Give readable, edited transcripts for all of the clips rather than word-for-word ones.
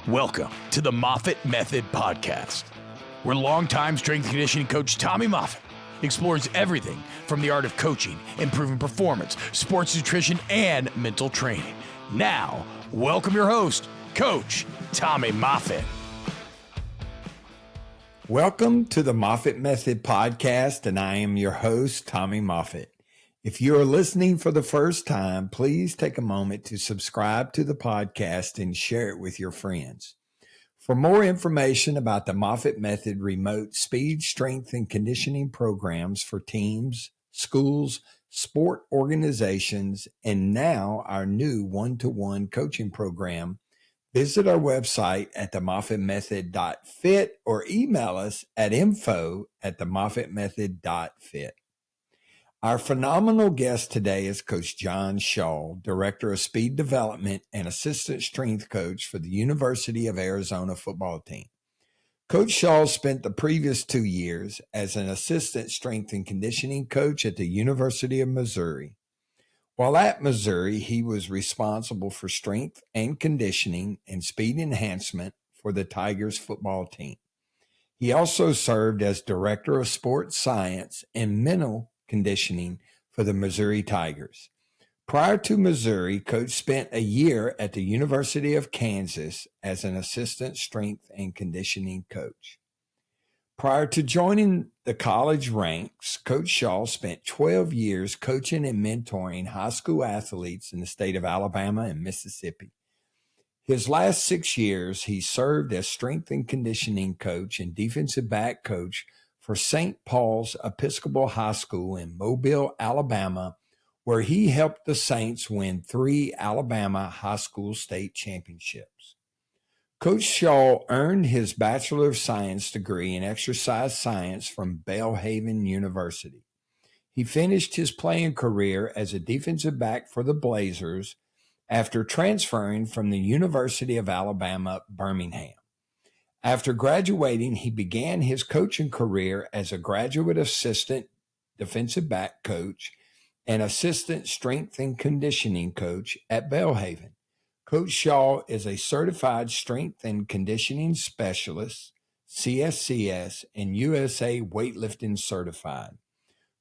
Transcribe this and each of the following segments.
Welcome to the Moffitt Method Podcast, where longtime strength and conditioning coach Tommy Moffitt explores everything from the art of coaching, improving performance, sports nutrition, and mental training. Now, welcome your host, Coach Tommy Moffitt. Welcome to the Moffitt Method Podcast, and I am your host, Tommy Moffitt. If you are listening for the first time, please take a moment to subscribe to the podcast and share it with your friends. For more information about the Moffitt Method remote speed, strength, and conditioning programs for teams, schools, sport organizations, and now our new one-to-one coaching program, visit our website at themoffittmethod.fit or email us at info@themoffittmethod.fit. Our phenomenal guest today is Coach John Shaw, Director of Speed Development and Assistant Strength Coach for the University of Arizona football team. Coach Shaw spent the previous 2 years as an Assistant Strength and Conditioning Coach at the University of Missouri. While at Missouri, he was responsible for strength and conditioning and speed enhancement for the Tigers football team. He also served as Director of Sports Science and Mental Conditioning for the Missouri Tigers. Prior to Missouri, Coach spent a year at the University of Kansas as an assistant strength and conditioning coach. Prior to joining the college ranks, Coach Shaw spent 12 years coaching and mentoring high school athletes in the state of Alabama and Mississippi. His last 6 years, he served as strength and conditioning coach and defensive back coach for St. Paul's Episcopal High School in Mobile, Alabama, where he helped the Saints win 3 Alabama high school state championships. Coach Shaw earned his Bachelor of Science degree in exercise science from Belhaven University. He finished his playing career as a defensive back for the Blazers after transferring from the University of Alabama, Birmingham. After graduating, he began his coaching career as a graduate assistant defensive back coach and assistant strength and conditioning coach at Belhaven. Coach Shaw is a certified strength and conditioning specialist, CSCS, and USA weightlifting certified.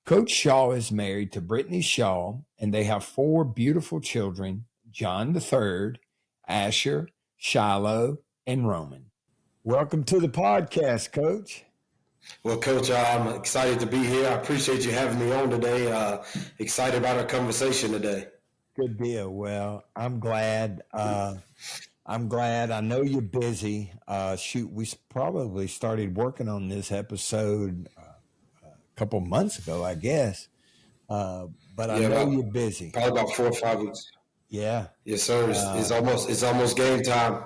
Coach Shaw is married to Brittany Shaw, and they have 4 beautiful children, John III, Asher, Shiloh, and Roman. Welcome to the podcast, Coach. Well, Coach, I'm excited to be here. I appreciate you having me on today. Excited about our conversation today. Good deal. Well, I'm glad. I know you're busy. We probably started working on this episode a couple months ago, I guess. But I know you're busy. Probably about 4 or 5 weeks. Yeah. Yes, sir. It's almost game time.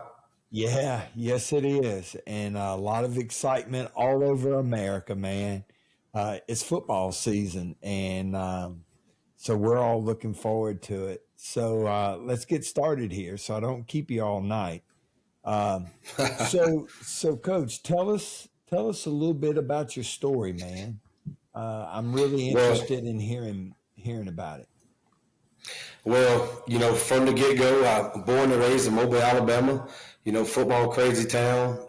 Yeah, yes, it is. And a lot of excitement all over America, man. It's football season, and so we're all looking forward to it. So let's get started here so I don't keep you all night. So Coach, tell us a little bit about your story, man. I'm really interested in hearing about it. Well, from the get-go, I'm born and raised in Mobile, Alabama. Football crazy town.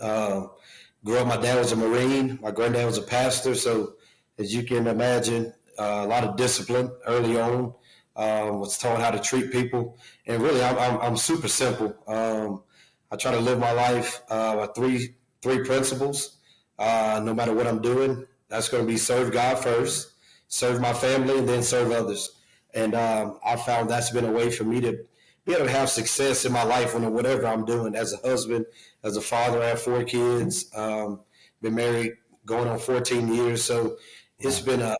Grew up, my dad was a Marine. My granddad was a pastor. So as you can imagine, a lot of discipline early on. Was taught how to treat people. And really, I'm super simple. I try to live my life by three principles. No matter what I'm doing, that's going to be serve God first, serve my family, and then serve others. And I found that's been a way for me to be able to have success in my life on whatever I'm doing. As a husband, as a father, I have 4 kids, been married going on 14 years. So it's been a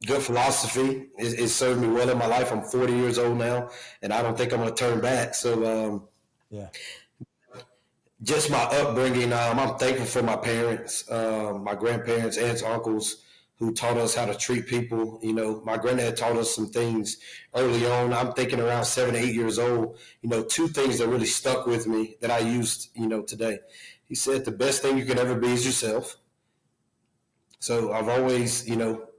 good philosophy. It served me well in my life. I'm 40 years old now, and I don't think I'm going to turn back. So just my upbringing, I'm thankful for my parents, my grandparents, aunts, uncles, who taught us how to treat people. My granddad taught us some things early on. I'm thinking around 7 or 8 years old, 2 things that really stuck with me that I used, today. He said, the best thing you can ever be is yourself. So I've always,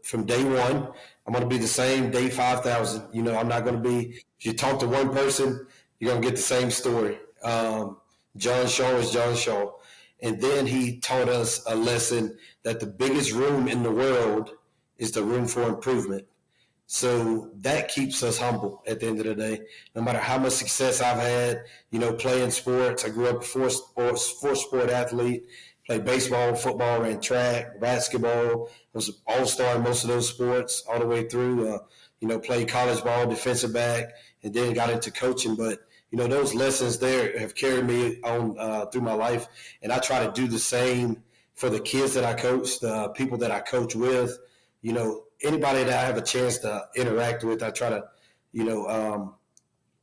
from day one, I'm going to be the same day 5,000. I'm not going to be, if you talk to one person, you're going to get the same story. John Shaw is John Shaw. And then he taught us a lesson that the biggest room in the world is the room for improvement. So that keeps us humble at the end of the day. No matter how much success I've had, playing sports. I grew up a four-sport athlete, played baseball, football, ran track, basketball. I was an all-star in most of those sports all the way through. Played college ball, defensive back, and then got into coaching. But, those lessons there have carried me on through my life. And I try to do the same for the kids that I coach, the people that I coach with, anybody that I have a chance to interact with. I try to,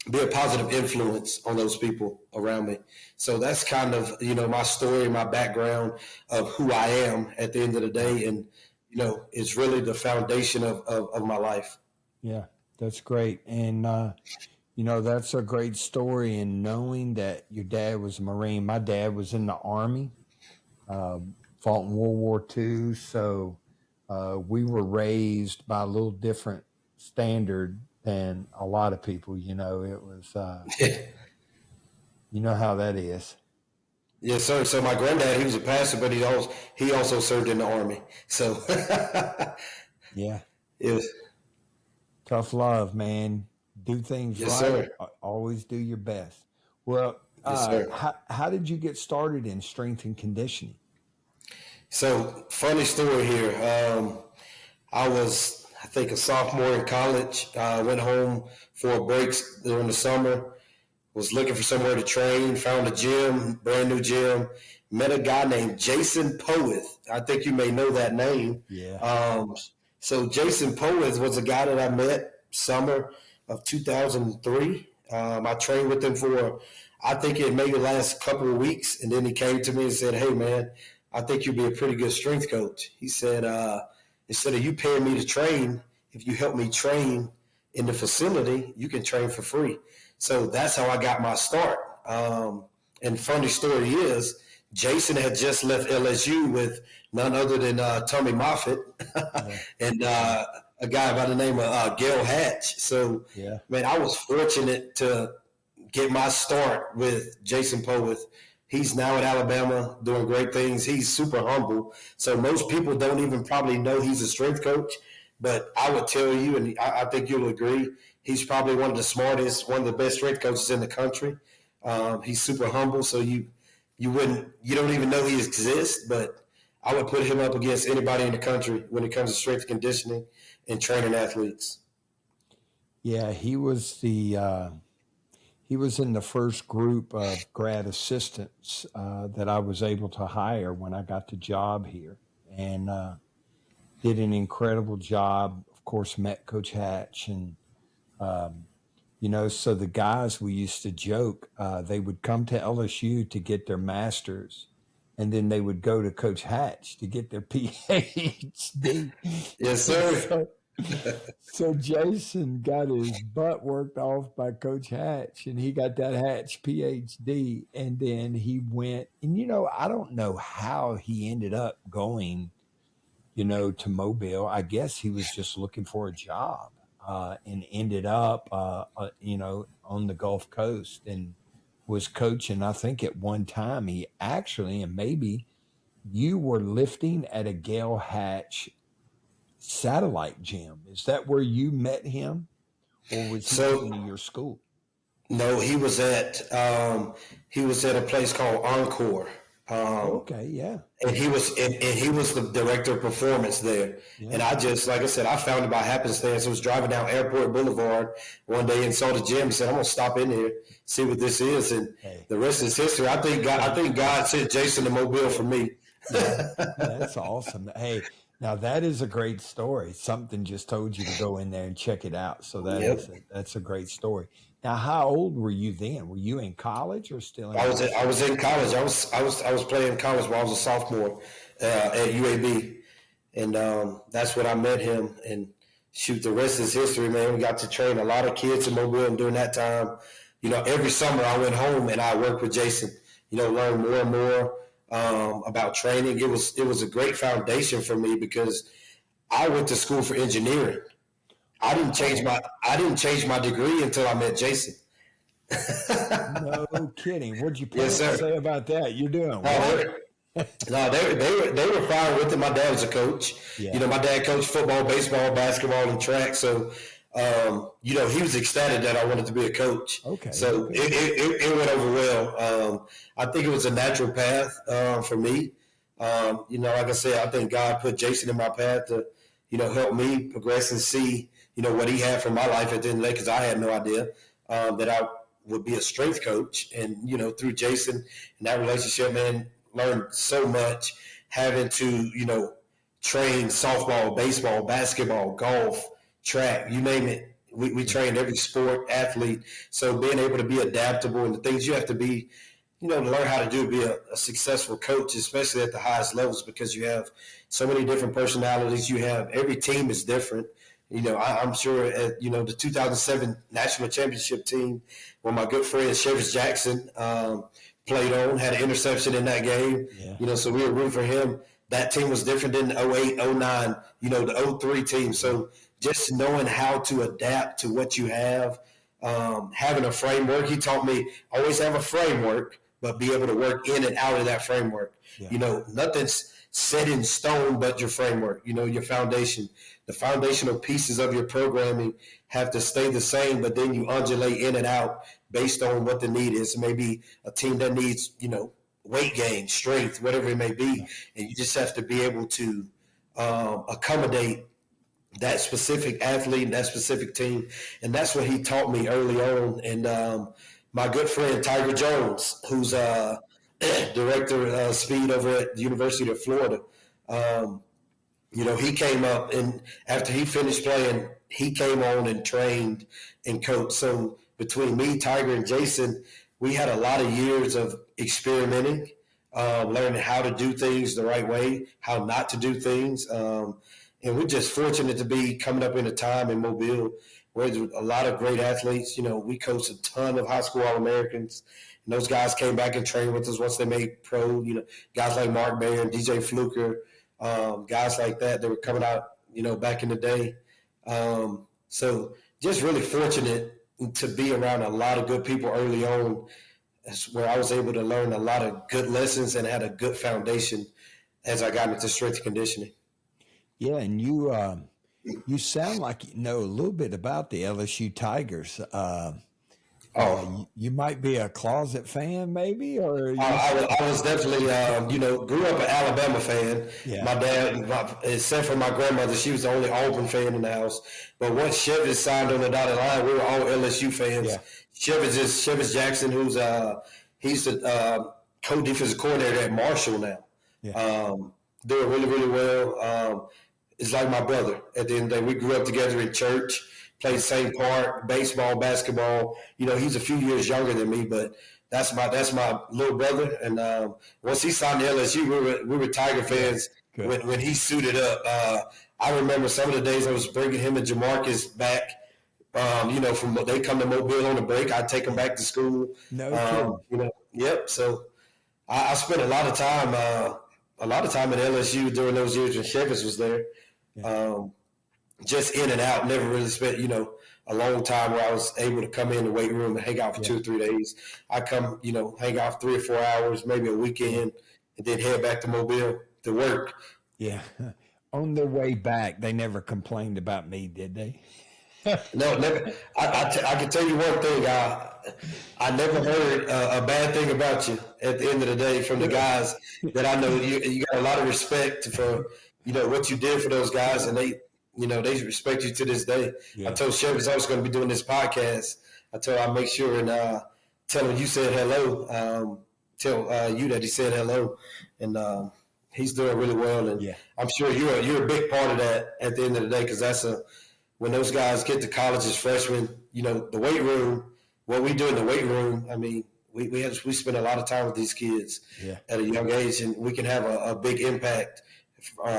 be a positive influence on those people around me. So that's kind of, my story, my background of who I am at the end of the day. And, it's really the foundation of my life. Yeah, that's great. And, that's a great story. And knowing that your dad was a Marine, my dad was in the Army, fought in World War II. So we were raised by a little different standard than a lot of people. It was, you know how that is. Yes, sir. So my granddad, he was a pastor, but he also served in the Army. So yeah, it was tough love, man. Do things yes, right. Sir. Always do your best. Well, yes, sir. How did you get started in strength and conditioning? So funny story here. I was, I think, a sophomore in college. Went home for breaks during the summer. Was looking for somewhere to train. Found a gym, brand new gym. Met a guy named Jason Powith. I think you may know that name. Yeah. So Jason Powith was a guy that I met summer of 2003. I trained with him for, I think it maybe last couple of weeks. And then he came to me and said, "Hey, man, I think you'd be a pretty good strength coach." He said, "Instead of you paying me to train, if you help me train in the facility, you can train for free." So that's how I got my start. And funny story is, Jason had just left LSU with none other than Tommy Moffitt and a guy by the name of Gail Hatch. So, yeah, man, I was fortunate to get my start with Jason Powith. He's now at Alabama doing great things. He's super humble. So most people don't even probably know he's a strength coach. But I would tell you, and I think you'll agree, he's probably one of the smartest, one of the best strength coaches in the country. He's super humble, so you don't even know he exists. But I would put him up against anybody in the country when it comes to strength conditioning and training athletes. Yeah, he was in the first group of grad assistants that I was able to hire when I got the job here, and did an incredible job. Of course, met Coach Hatch, and so the guys, we used to joke, they would come to LSU to get their master's, and then they would go to Coach Hatch to get their PhD. Yes, sir. So Jason got his butt worked off by Coach Hatch, and he got that Hatch PhD, and then he went, and I don't know how he ended up going, to Mobile. I guess he was just looking for a job, and ended up, on the Gulf Coast, and was coaching. I think at one time he actually, and maybe you were lifting at a Gail Hatch satellite gym. Is that where you met him, or was he coming to your school? No, he was at a place called Encore. Okay, yeah. And he was the director of performance there. Yeah. And I just, like I said, I found it by happenstance. I was driving down Airport Boulevard one day and saw the gym and said, "I'm gonna stop in here, see what this is." And the rest is history. I think God sent Jason to Mobile for me. Yeah, that's awesome. Hey, now that is a great story. Something just told you to go in there and check it out. So that's a great story. Now, how old were you then? Were you in college or still? I was in college. I was playing college while I was a sophomore at UAB, and that's when I met him. And shoot, the rest is history, man. We got to train a lot of kids in Mobile, and during that time, every summer I went home and I worked with Jason. Learned more and more about training. It was a great foundation for me because I went to school for engineering. I didn't change my degree until I met Jason. No kidding. What'd your Yes, parents sir. say about that? You're doing No, well. they were fine with it. My dad was a coach. Yeah. You know, my dad coached football, baseball, basketball, and track. So, you know, he was ecstatic that I wanted to be a coach. Okay. So Okay. it went over well. I think it was a natural path for me. You know, like I said, I think God put Jason in my path to, you know, help me progress and see, you know, what he had for my life at the end of the day, because I had no idea that I would be a strength coach. And, you know, through Jason and that relationship, man, learned so much having to, you know, train softball, baseball, basketball, golf, track, you name it. We trained every sport, athlete. So being able to be adaptable and the things you have to be, you know, to learn how to do, be a successful coach, especially at the highest levels, because you have so many different personalities. You have every team is different. You know, I'm sure at, you know, the 2007 national championship team, where my good friend Shevich Jackson played on, had an interception in that game. Yeah. You know, so we were rooting for him. That team was different than 08, 09, you know, the 03 team. So just knowing how to adapt to what you have, having a framework. He taught me always have a framework, but be able to work in and out of that framework. Yeah. You know, nothing's set in stone but your framework, you know, your foundation. The foundational pieces of your programming have to stay the same, but then you undulate in and out based on what the need is. Maybe a team that needs, you know, weight gain, strength, whatever it may be. And you just have to be able to accommodate that specific athlete and that specific team. And that's what he taught me early on. And my good friend Tiger Jones, who's director of speed over at the University of Florida, you know, he came up, and after he finished playing, he came on and trained and coached. So between me, Tiger, and Jason, we had a lot of years of experimenting, learning how to do things the right way, how not to do things. And we're just fortunate to be coming up in a time in Mobile where there's a lot of great athletes. You know, we coached a ton of high school All-Americans, and those guys came back and trained with us once they made pro. You know, guys like Mark Bayer and DJ Fluker, guys like that were coming out, you know, back in the day. So just really fortunate to be around a lot of good people early on. That's where I was able to learn a lot of good lessons and had a good foundation as I got into strength and conditioning. Yeah, and you sound like you know a little bit about the LSU Tigers. You might be a closet fan, maybe, or I was definitely, you know, grew up an Alabama fan. Yeah. My dad, except for my grandmother, she was the only Auburn fan in the house. But once Shevich signed on the dotted line, we were all LSU fans. Yeah. Shevich Jackson, who's he's the co-defensive coordinator at Marshall now. Yeah. Doing really, really well. It's like my brother. At the end of the day, we grew up together in church, played the same part, baseball, basketball. You know, he's a few years younger than me, but that's my little brother. And once he signed to LSU, we were Tiger fans when he suited up. I remember some of the days I was bringing him and Jamarcus back. You know, from they come to Mobile on the break, I'd take them back to school. No kidding. You know, yep. So I spent a lot of time at LSU during those years when Shevich was there. Yeah. Just in and out, never really spent, you know, a long time where I was able to come in the weight room and hang out for 2 or 3 days. I come, you know, hang out 3 or 4 hours, maybe a weekend, and then head back to Mobile to work. Yeah. On their way back, they never complained about me, did they? No, never. I can tell you one thing. I never heard a bad thing about you at the end of the day from the guys that I know. You got a lot of respect for, you know, what you did for those guys, and they respect you to this day. Yeah. I told Shevich I was going to be doing this podcast. I told him I'd make sure and tell him you said hello. Tell you that he said hello, and he's doing really well. And I'm sure you're a big part of that at the end of the day, because that's when those guys get to college as freshmen, you know, the weight room, what we do in the weight room, I mean, we spend a lot of time with these kids at a young age, and we can have a big impact,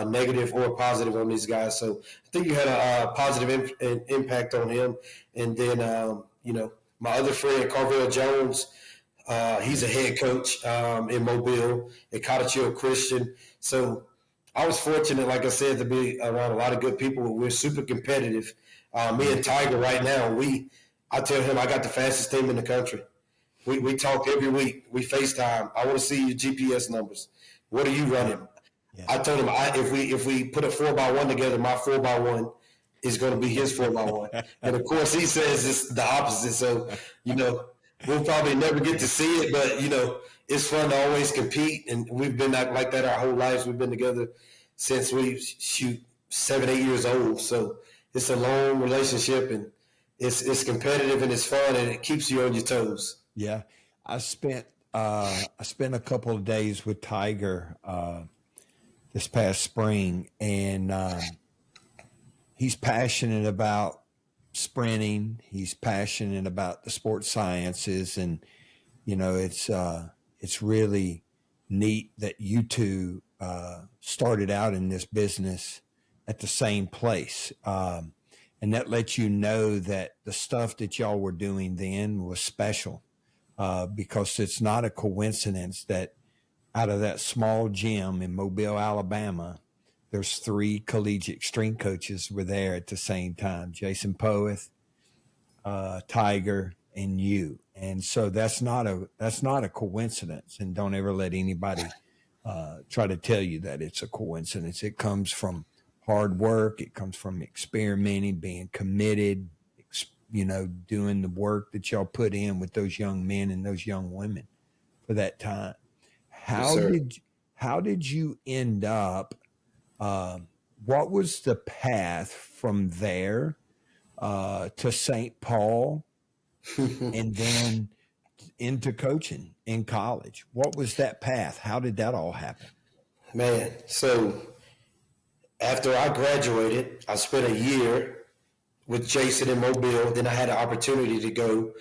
negative or positive, on these guys. So I think you had a positive impact on him. And then, you know, my other friend, Carvel Jones, he's a head coach in Mobile at Cottage Hill Christian. So I was fortunate, like I said, to be around a lot of good people. We're super competitive. Me and Tiger right now, I tell him I got the fastest team in the country. We talk every week. We FaceTime. I want to see your GPS numbers. What are you running? Yeah. I told him if we put a 4x1 together, my 4x1 is going to be his 4x1. And of course, he says it's the opposite. So, we'll probably never get to see it, but it's fun to always compete. And we've been like that our whole lives. We've been together since we 7, 8 years old. So it's a long relationship, and it's competitive and it's fun, and it keeps you on your toes. Yeah, I spent a couple of days with Tiger this past spring, and he's passionate about sprinting. He's passionate about the sports sciences, and it's really neat that you two started out in this business at the same place, and that lets you know that the stuff that y'all were doing then was special. Because it's not a coincidence that out of that small gym in Mobile, Alabama, there's 3 collegiate strength coaches were there at the same time: Jason Poeth, Tiger, and you. And so that's not a coincidence. And don't ever let anybody try to tell you that it's a coincidence. It comes from hard work. It comes from experimenting, being committed, doing the work that y'all put in with those young men and those young women for that time. How did you end up? What was the path from there to St. Paul and then into coaching in college? What was that path? How did that all happen? Man, so after I graduated, I spent a year with Jason in Mobile. Then I had an opportunity to go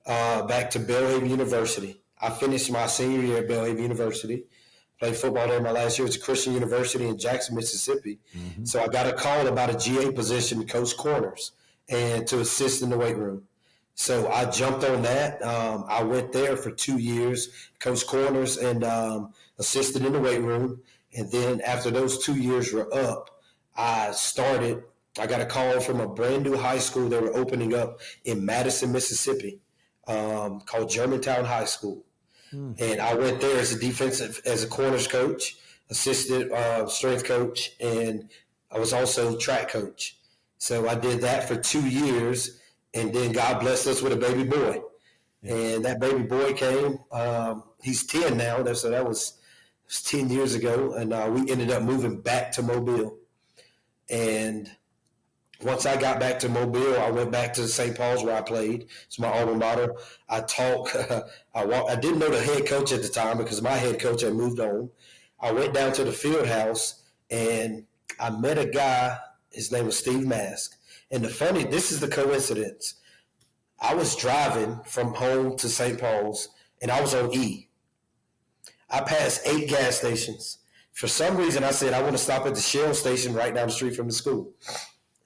back to Belhaven University. I finished my senior year at Belhaven University, played football there my last year. It's a Christian university in Jackson, Mississippi. Mm-hmm. So I got a call about a GA position to coach corners and to assist in the weight room. So I jumped on that. I went there for 2 years, coached corners and assisted in the weight room. And then after those 2 years were up, I got a call from a brand new high school they were opening up in Madison, Mississippi, called Germantown High School. And I went there as a corners coach, assistant strength coach, and I was also track coach. So I did that for 2 years, and then God blessed us with a baby boy. And that baby boy came. He's 10 now, so that was 10 years ago, and we ended up moving back to Mobile. And once I got back to Mobile, I went back to St. Paul's where I played. It's my alma mater. I didn't know the head coach at the time because my head coach had moved on. I went down to the field house, and I met a guy. His name was Steve Mask. And this is the coincidence. I was driving from home to St. Paul's, and I was on E. I passed 8 gas stations. For some reason, I said, I want to stop at the Shell station right down the street from the school.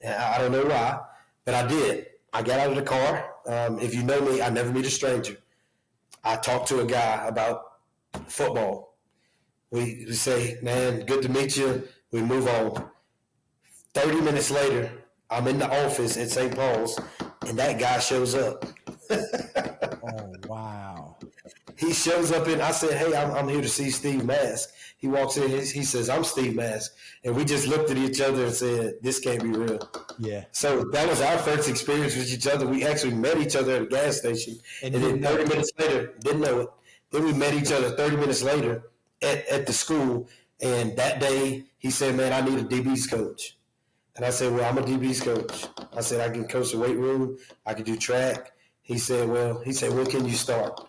And I don't know why, but I did. I got out of the car. If you know me, I never meet a stranger. I talked to a guy about football. We say, man, good to meet you. We move on. 30 minutes later, I'm in the office at St. Paul's, and that guy shows up. Oh, wow. He shows up, and I said, hey, I'm here to see Steve Mask. He walks in, he says, I'm Steve Mask. And we just looked at each other and said, this can't be real. Yeah. So that was our first experience with each other. We actually met each other at a gas station. And then 30 minutes later, didn't know it. Then we met each other 30 minutes later at the school. And that day, he said, man, I need a DB's coach. And I said, well, I'm a DB's coach. I said, I can coach the weight room. I can do track. He said, when can you start?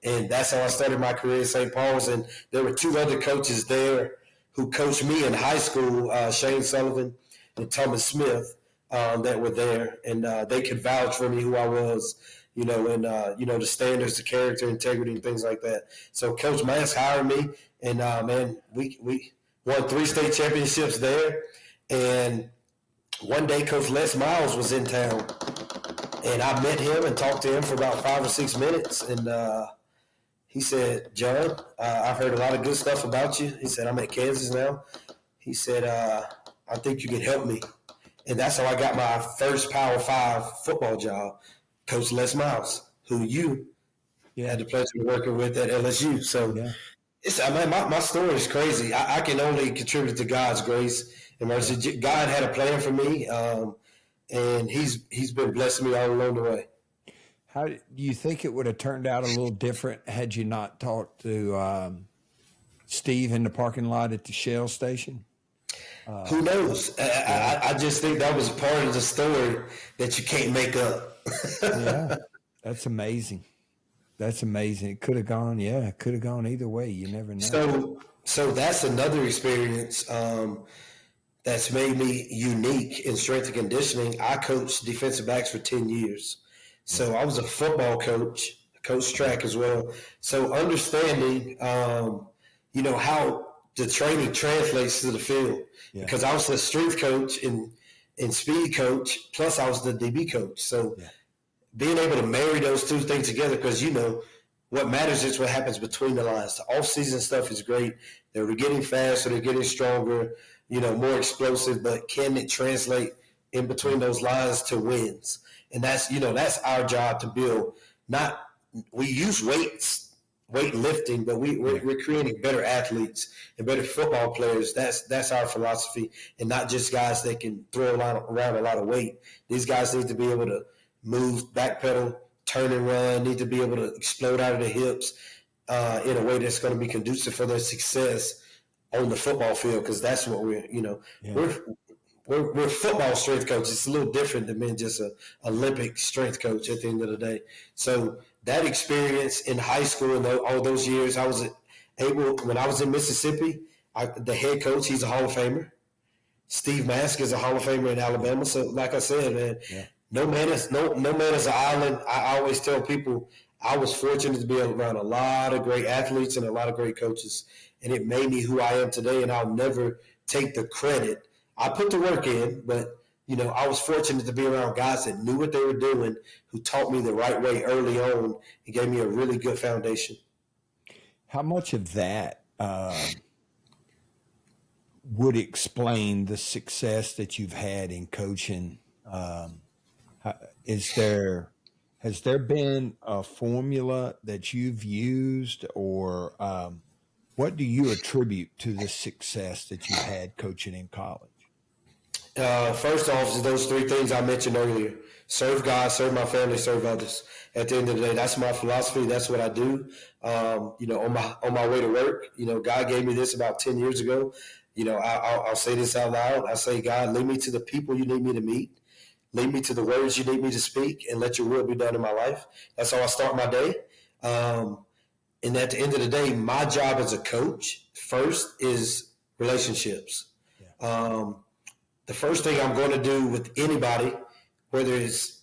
And that's how I started my career at St. Paul's. And there were 2 other coaches there who coached me in high school, Shane Sullivan and Thomas Smith, that were there. And they could vouch for me, who I was, and the standards, the character, integrity, and things like that. So Coach Mask hired me, and, man, we won 3 state championships there. And one day Coach Les Miles was in town, and I met him and talked to him for about 5 or 6 minutes. And he said, John, I've heard a lot of good stuff about you. He said, I'm at Kansas now. He said, I think you can help me. And that's how I got my first Power 5 football job. Coach Les Miles, who you had the pleasure of working with at LSU. So my story is crazy. I can only contribute to God's grace and mercy. God had a plan for me, and he's been blessing me all along the way. How do you think it would have turned out a little different had you not talked to Steve in the parking lot at the Shell station? Who knows? I just think that was part of the story that you can't make up. Yeah, that's amazing. That's amazing. It could have gone, it could have gone either way. You never know. So that's another experience that's made me unique in strength and conditioning. I coached defensive backs for 10 years. So I was a football coach, coached track as well. So understanding, how the training translates to the field. Yeah. Because I was the strength coach and speed coach, plus I was the DB coach. So being able to marry those two things together, because what matters is what happens between the lines. The off-season stuff is great. They're getting faster, they're getting stronger, more explosive, but can it translate in between those lines to wins? And that's our job to build. We use weightlifting, but we're creating better athletes and better football players. That's our philosophy, and not just guys that can throw around a lot of weight. These guys need to be able to move, backpedal, turn and run, need to be able to explode out of the hips in a way that's going to be conducive for their success on the football field, because that's what we're football strength coaches. It's a little different than being just an Olympic strength coach at the end of the day. So that experience in high school and all those years, I was able, when I was in Mississippi, the head coach, he's a Hall of Famer. Steve Mask is a Hall of Famer in Alabama. So like I said, man, no man is an island. I always tell people I was fortunate to be around a lot of great athletes and a lot of great coaches, and it made me who I am today, and I'll never take the credit. I put the work in, but, I was fortunate to be around guys that knew what they were doing, who taught me the right way early on and gave me a really good foundation. How much of that would explain the success that you've had in coaching? Has there been a formula that you've used, or what do you attribute to the success that you've had coaching in college? First off, is those three things I mentioned earlier: serve God, serve my family, serve others. At the end of the day, that's my philosophy. That's what I do. On my way to work, God gave me this about 10 years ago. I'll say this out loud. I say, God, lead me to the people you need me to meet. Lead me to the words you need me to speak, and let your will be done in my life. That's how I start my day. And at the end of the day, my job as a coach first is relationships. The first thing I'm going to do with anybody, whether it's,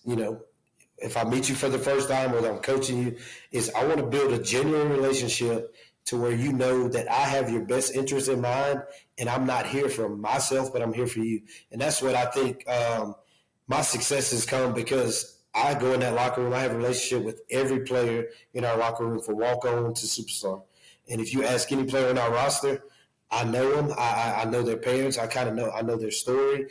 if I meet you for the first time or I'm coaching you, is I want to build a genuine relationship to where you know that I have your best interest in mind, and I'm not here for myself, but I'm here for you. And that's what I think my successes come, because I go in that locker room. I have a relationship with every player in our locker room, from walk-on to superstar. And if you ask any player in our roster, I know them. I know their parents. I know their story.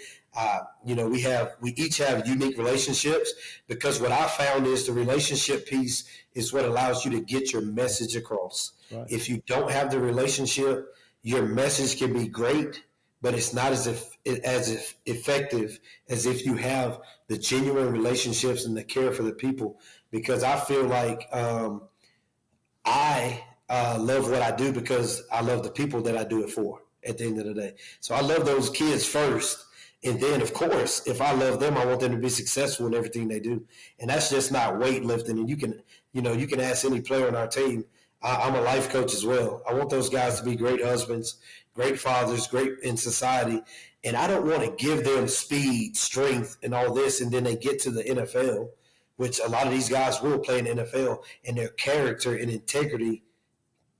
We each have unique relationships, because what I found is the relationship piece is what allows you to get your message across. Right. If you don't have the relationship, your message can be great, but it's not as effective as if you have the genuine relationships and the care for the people. Because I feel like I love what I do because I love the people that I do it for at the end of the day. So I love those kids first. And then, of course, if I love them, I want them to be successful in everything they do. And that's just not weightlifting. And you can ask any player on our team. I'm a life coach as well. I want those guys to be great husbands, great fathers, great in society. And I don't want to give them speed, strength, and all this, and then they get to the NFL, which a lot of these guys will play in the NFL, and their character and integrity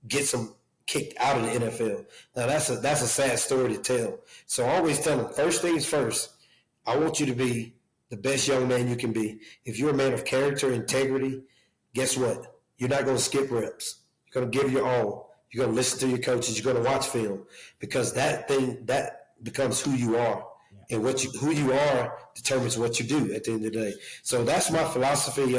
gets them kicked out of the NFL. Now, that's a sad story to tell. So I always tell them, first things first, I want you to be the best young man you can be. If you're a man of character, integrity, guess what? You're not going to skip reps. You're going to give your all. You're going to listen to your coaches. You're going to watch film, because that becomes who you are. and who you are determines what you do at the end of the day. So that's my philosophy.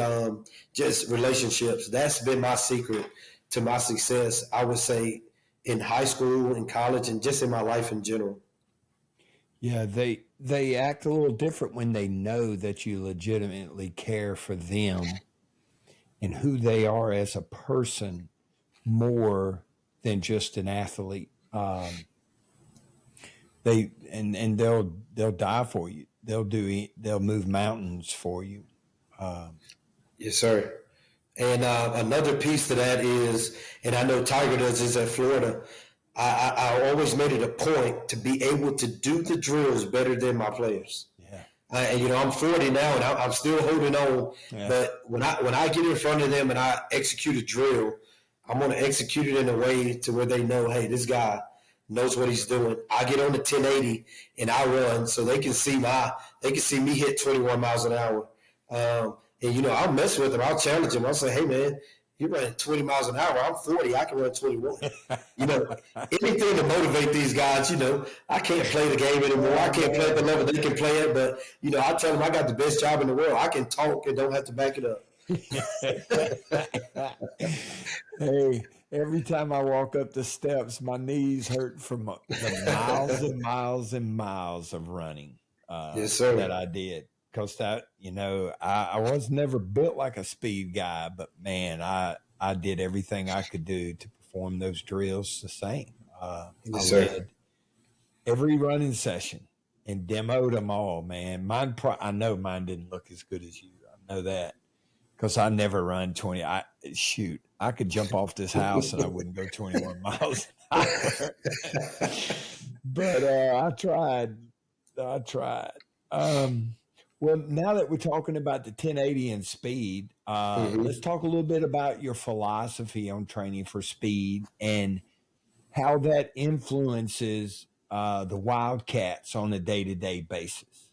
Just relationships. That's been my secret to my success, I would say, in high school, in college, and just in my life in general. Yeah, they act a little different when they know that you legitimately care for them and who they are as a person more than just an athlete. They'll die for you. They'll move mountains for you. Yes, sir. And another piece to that is, and I know Tiger does this at Florida, I always made it a point to be able to do the drills better than my players. Yeah. And I'm 40 now, and I'm still holding on. Yeah. But when I get in front of them and I execute a drill, I'm going to execute it in a way to where they know, hey, this guy knows what he's doing. I get on the 1080 and I run, so they can see me hit 21 miles an hour. And I'll mess with them. I'll challenge them. I'll say, hey man, you're running 20 miles an hour. I'm 40. I can run 21. Anything to motivate these guys. I can't play the game anymore. I can't play at the level they can play at. But I tell them I got the best job in the world. I can talk and don't have to back it up. Hey, every time I walk up the steps, my knees hurt from the miles and miles and miles of running. Yes, sir. That I did. Because I was never built like a speed guy, but man, I did everything I could do to perform those drills the same. Yes, I led every running session and demoed them all, man. I know mine didn't look as good as you. I know that because I never run 20. I could jump off this house and I wouldn't go 21 miles an hour. But I tried. Well, now that we're talking about the 1080 and speed, let's talk a little bit about your philosophy on training for speed and how that influences the Wildcats on a day-to-day basis.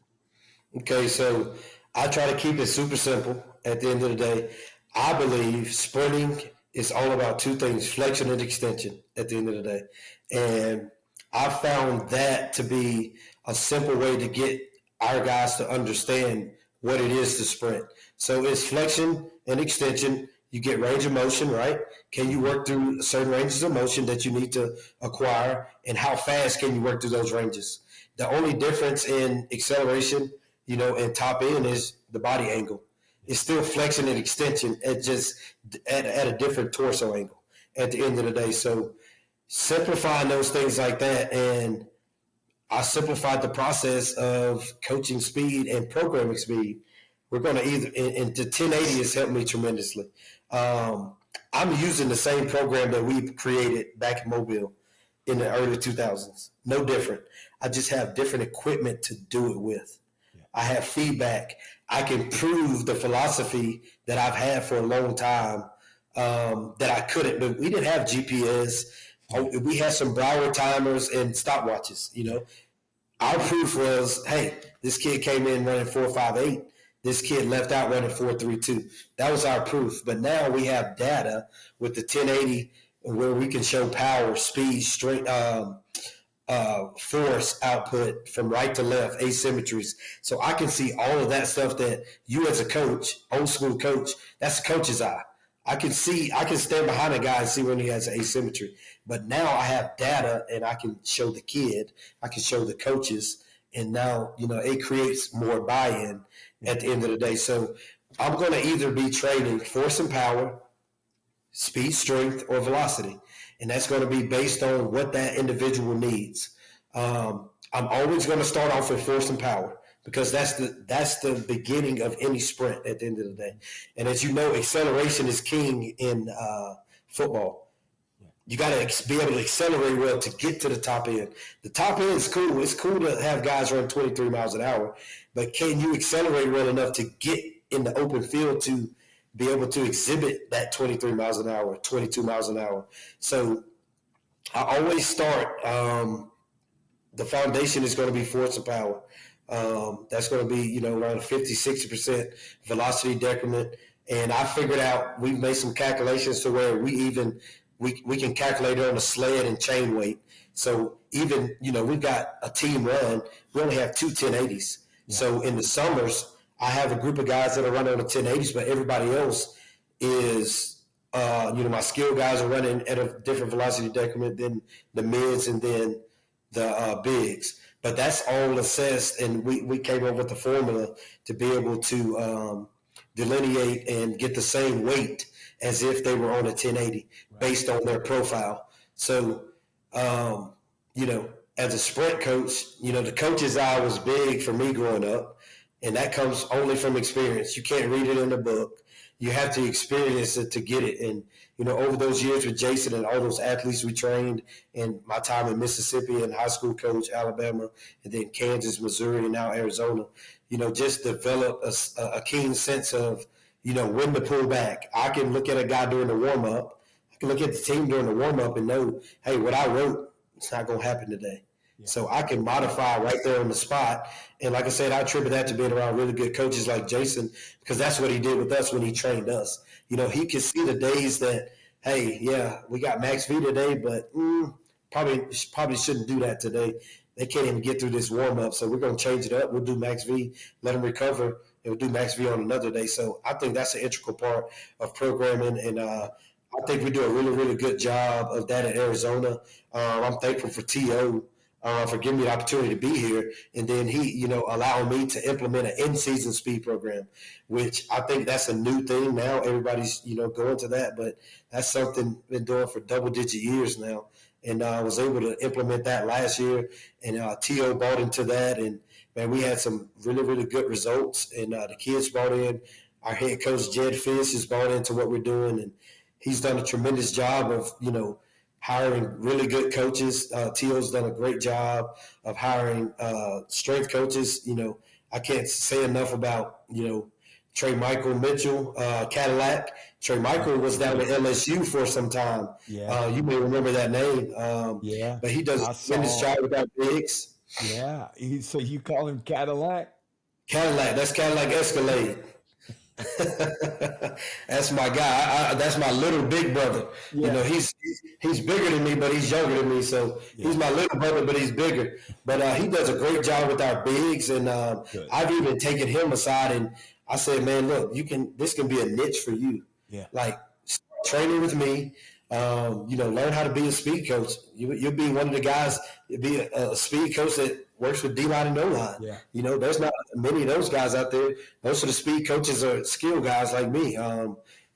Okay, so I try to keep it super simple at the end of the day. I believe sprinting is all about two things, flexion and extension at the end of the day. And I found that to be a simple way to get our guys to understand what it is to sprint. So it's flexion and extension. You get range of motion, right? Can you work through certain ranges of motion that you need to acquire, and how fast can you work through those ranges? The only difference in acceleration, and top end is the body angle. It's still flexion and extension at a different torso angle at the end of the day. So simplifying those things like that, and I simplified the process of coaching speed and programming speed. We're going to and the 1080 has helped me tremendously. I'm using the same program that we created back in Mobile in the early 2000s. No different. I just have different equipment to do it with. Yeah. I have feedback. I can prove the philosophy that I've had for a long time that I couldn't. But we didn't have GPS. We had some Brower timers and stopwatches, Our proof was, hey, this kid came in running 4.58. This kid left out running 4.32. That was our proof. But now we have data with the 1080 where we can show power, speed, strength, force output from right to left, asymmetries. So I can see all of that stuff that you as a coach, old school coach, that's the coach's eye. I can stand behind a guy and see when he has asymmetry. But now I have data and I can show the kid, I can show the coaches, and now, it creates more buy-in at the end of the day. So I'm going to either be training force and power, speed, strength, or velocity. And that's going to be based on what that individual needs. I'm always going to start off with force and power, because that's the beginning of any sprint at the end of the day. And as you know, acceleration is king in football. You got to be able to accelerate well to get to the top end. The top end is cool. It's cool to have guys run 23 miles an hour, but can you accelerate well enough to get in the open field to be able to exhibit that 23 miles an hour, 22 miles an hour? So I always start, the foundation is going to be force and power. That's going to be, around 50, 60% velocity decrement. And I figured out, we've made some calculations to where we we can calculate it on a sled and chain weight. So even, we've got a team run, we only have two 1080s. Yeah. So in the summers, I have a group of guys that are running on the 1080s, but everybody else is, my skill guys are running at a different velocity decrement than the mids and then the bigs. But that's all assessed, and we came up with the formula to be able to delineate and get the same weight as if they were on a 1080 based on their profile. So, as a sprint coach, the coach's eye was big for me growing up, and that comes only from experience. You can't read it in the book. You have to experience it to get it. And, over those years with Jason and all those athletes we trained, and my time in Mississippi and high school coach, Alabama, and then Kansas, Missouri, and now Arizona, just develop a keen sense of, when to pull back. I can look at a guy during the warm-up. I can look at the team during the warm-up and know, hey, what I wrote, it's not going to happen today. Yeah. So I can modify right there on the spot. And like I said, I attribute that to being around really good coaches like Jason, because that's what he did with us when he trained us. He could see the days that, hey, yeah, we got Max V today, but probably shouldn't do that today. They can't even get through this warm-up, so we're going to change it up. We'll do Max V, let them recover, and we'll do Max V on another day. So I think that's an integral part of programming, and I think we do a really, really good job of that in Arizona. I'm thankful for T.O., for giving me the opportunity to be here. And then he, allowing me to implement an in-season speed program, which I think that's a new thing now. Everybody's, going to that, but that's something been doing for double-digit years now. And I was able to implement that last year, and T.O. bought into that. And, man, we had some really, really good results. And the kids bought in. Our head coach, Jed Fish, has bought into what we're doing. And he's done a tremendous job of, hiring really good coaches. T.O.'s done a great job of hiring strength coaches. I can't say enough about, Trey Michael Mitchell, Cadillac. Trey Michael was down at LSU for some time. Yeah. You may remember that name. Yeah. But he does a tremendous job with our bigs. Yeah. So you call him Cadillac? Cadillac. That's Cadillac Escalade. That's my guy. That's my little big brother. Yeah. He's bigger than me, but he's younger than me. So he's my little brother, but he's bigger. But he does a great job with our bigs, and I've even taken him aside and I said, man, look, this can be a niche for you. Yeah. Like, start training with me. Learn how to be a speed coach. You'll be one of the guys. You'll be a speed coach that works with D-line and O-line. Yeah. There's not many of those guys out there. Most of the speed coaches are skill guys like me.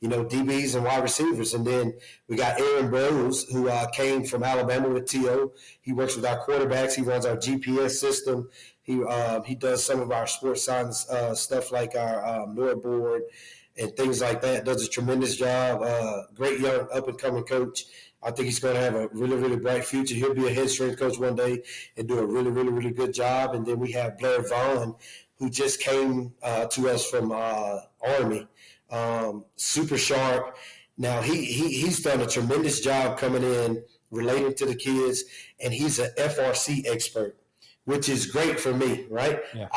DBs and wide receivers. And then we got Aaron Bros, who came from Alabama with T.O. He works with our quarterbacks. He runs our GPS system. He does some of our sports science stuff like our NOR board and things like that. Does a tremendous job. Great young up-and-coming coach. I think he's going to have a really, really bright future. He'll be a head strength coach one day and do a really, really, really good job. And then we have Blair Vaughn, who just came to us from Army. Super sharp. Now, he's done a tremendous job coming in, relating to the kids, and he's an FRC expert, which is great for me, right? Yeah.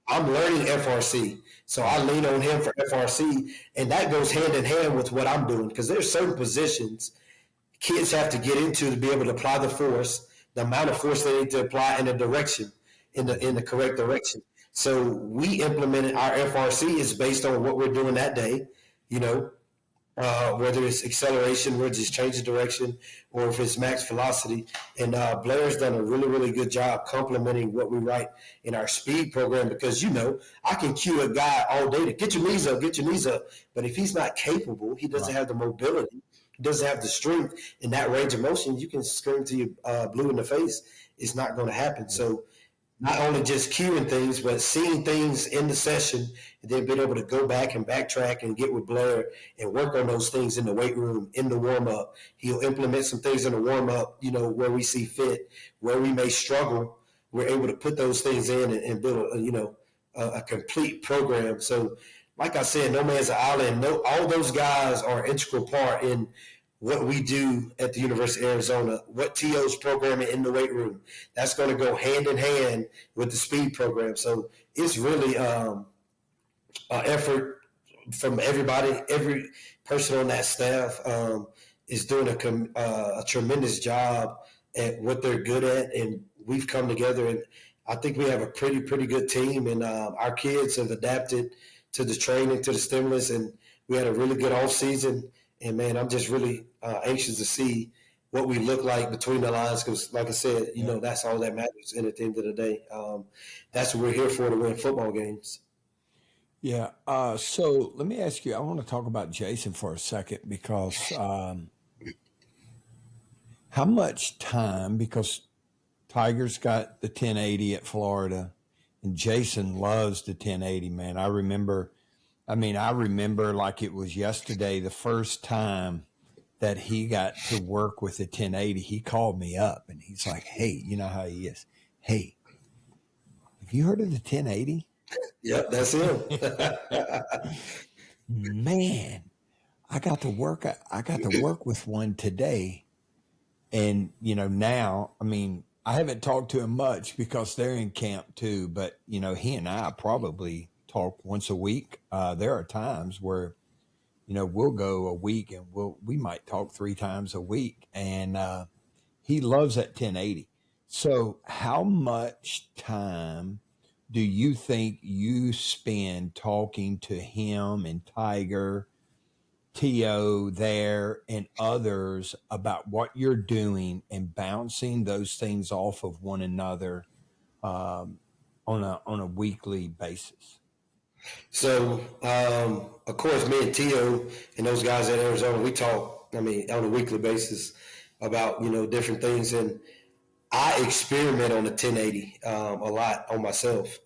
I'm learning FRC, so I lean on him for FRC, and that goes hand in hand with what I'm doing, because there's certain positions kids have to get into to be able to apply the force, the amount of force they need to apply in the direction, in the correct direction. So we implemented our FRC is based on what we're doing that day, whether it's acceleration, whether it's change of direction, or if it's max velocity. And Blair's done a really, really good job complementing what we write in our speed program, because, I can cue a guy all day to get your knees up. But if he's not capable, he doesn't have the mobility, he doesn't have the strength in that range of motion, you can scream to you blue in the face. It's not going to happen. So not only just cueing things, but seeing things in the session and then being able to go back and backtrack and get with Blair and work on those things in the weight room, in the warm-up. He'll implement some things in the warm-up, where we see fit, where we may struggle. We're able to put those things in and build a complete program. So like I said, no man's an island. All those guys are an integral part in what we do at the University of Arizona, what T.O.'s programming in the weight room. That's going to go hand in hand with the speed program. So it's really an effort from everybody, every person on that staff. is doing a tremendous job at what they're good at, and we've come together, and I think we have a pretty good team, and our kids have adapted to the training, to the stimulus, and we had a really good off season. And man, I'm just really anxious to see what we look like between the lines, because like I said, you know, that's all that matters. And at the end of the day, that's what we're here for, to win football games. Yeah. So let me ask you, I want to talk about Jason for a second, because how much time, because Tiger's got the 1080 at Florida and Jason loves the 1080, man. I remember like it was yesterday, the first time that he got to work with the 1080, he called me up and he's like, hey, you know how he is. Hey, have you heard of the 1080? Yep, that's him. Man, I got to work with one today. And, you know, now, I mean, I haven't talked to him much because they're in camp too, but, you know, he and I probably talk once a week. There are times where, you know, we'll go a week and we might talk 3 times a week. And he loves that 1080. So how much time do you think you spend talking to him and Tiger, T.O. there, and others about what you're doing and bouncing those things off of one another on a weekly basis? So, of course, me and Tio and those guys at Arizona, we talk, I mean, on a weekly basis about, you know, different things. And I experiment on the 1080 a lot on myself.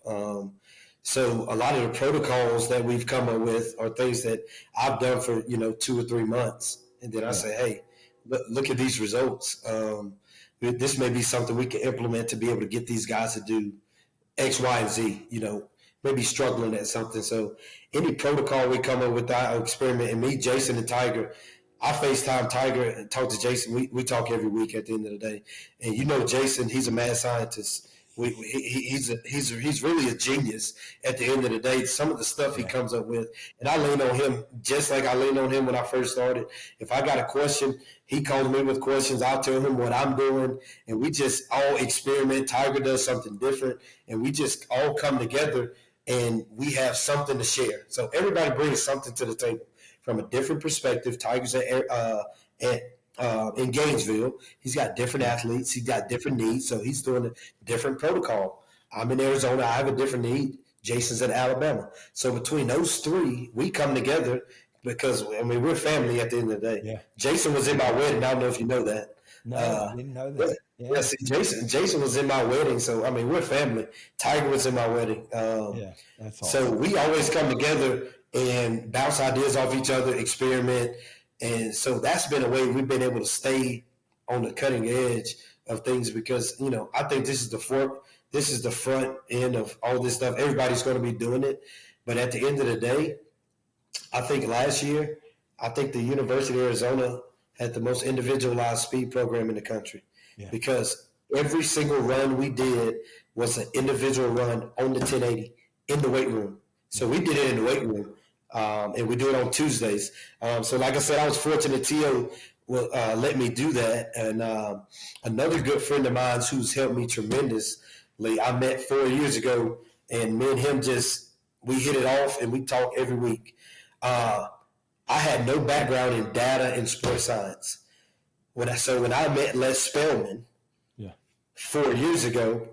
So a lot of the protocols that we've come up with are things that I've done for, you know, 2 or 3 months. And then I say, hey, look at these results. This may be something we can implement to be able to get these guys to do X, Y, and Z, you know, maybe struggling at something. So any protocol we come up with, I experiment. And me, Jason, and Tiger, I FaceTime Tiger and talk to Jason. We talk every week at the end of the day. And you know, Jason, he's a mad scientist. He's really a genius at the end of the day. Some of the stuff he comes up with, and I lean on him just like I leaned on him when I first started. If I got a question, he calls me with questions. I'll tell him what I'm doing, and we just all experiment. Tiger does something different, and we just all come together, and we have something to share. So everybody brings something to the table from a different perspective. Tiger's in Gainesville, he's got different athletes, he's got different needs, so he's doing a different protocol. I'm in Arizona, I have a different need. Jason's in Alabama. So between those 3, we come together because, I mean, we're family at the end of the day. Yeah. Jason was in my wedding. I don't know if you know that. No, I didn't know that. Yeah, see, Jason was in my wedding, so, I mean, we're family. Tiger was in my wedding. That's awesome. So we always come together and bounce ideas off each other, experiment. And so that's been a way we've been able to stay on the cutting edge of things, because, you know, I think this is the front end of all this stuff. Everybody's going to be doing it. But at the end of the day, I think last year, the University of Arizona had the most individualized speed program in the country, because every single run we did was an individual run on the 1080 in the weight room. So we did it in the weight room. And we do it on Tuesdays. So like I said, I was fortunate Tio will let me do that. And another good friend of mine who's helped me tremendously, I met 4 years ago, and me and him we hit it off, and we talk every week. I had no background in data and sports science. When I met Les Spellman 4 years ago,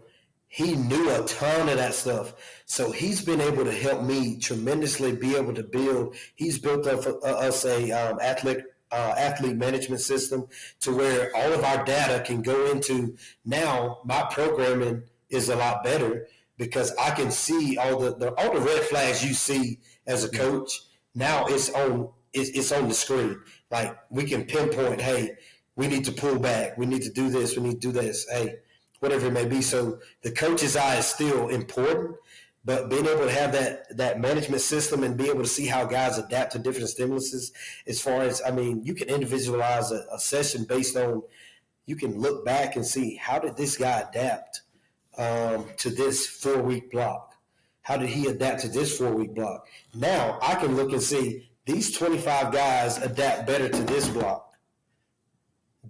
he knew a ton of that stuff. So he's been able to help me tremendously be able to build. He's built up for us a athlete management system to where all of our data can go into. Now my programming is a lot better because I can see all the red flags you see as a coach. Now it's on the screen. Like, we can pinpoint, hey, we need to pull back. We need to do this. We need to do this. Hey, whatever it may be. So the coach's eye is still important, but being able to have that management system and be able to see how guys adapt to different stimuluses, as far as, I mean, you can individualize a session based on, you can look back and see, how did this guy adapt to this 4-week block? How did he adapt to this 4-week block? Now I can look and see, these 25 guys adapt better to this block.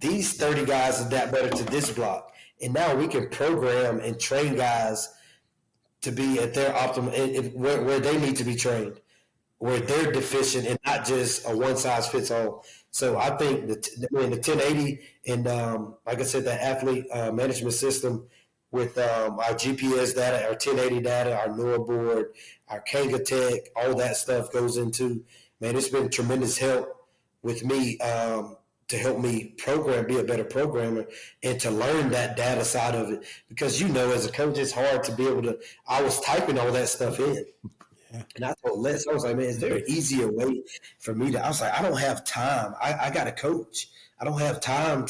these 30 guys adapt better to this block. And now we can program and train guys to be at their optimum, where they need to be trained, where they're deficient, and not just a one-size-fits-all. So I think the 1080 and, like I said, the athlete management system with our GPS data, our 1080 data, our NOAA board, our Kanga Tech, all that stuff goes into, man, it's been tremendous help with me to help me be a better programmer, and to learn that data side of it. Because, as a coach, it's hard to be able to, I was typing all that stuff in. Yeah. And I told Les, I was like, man, is there an easier way for me I was like, I don't have time. I got to coach. I don't have time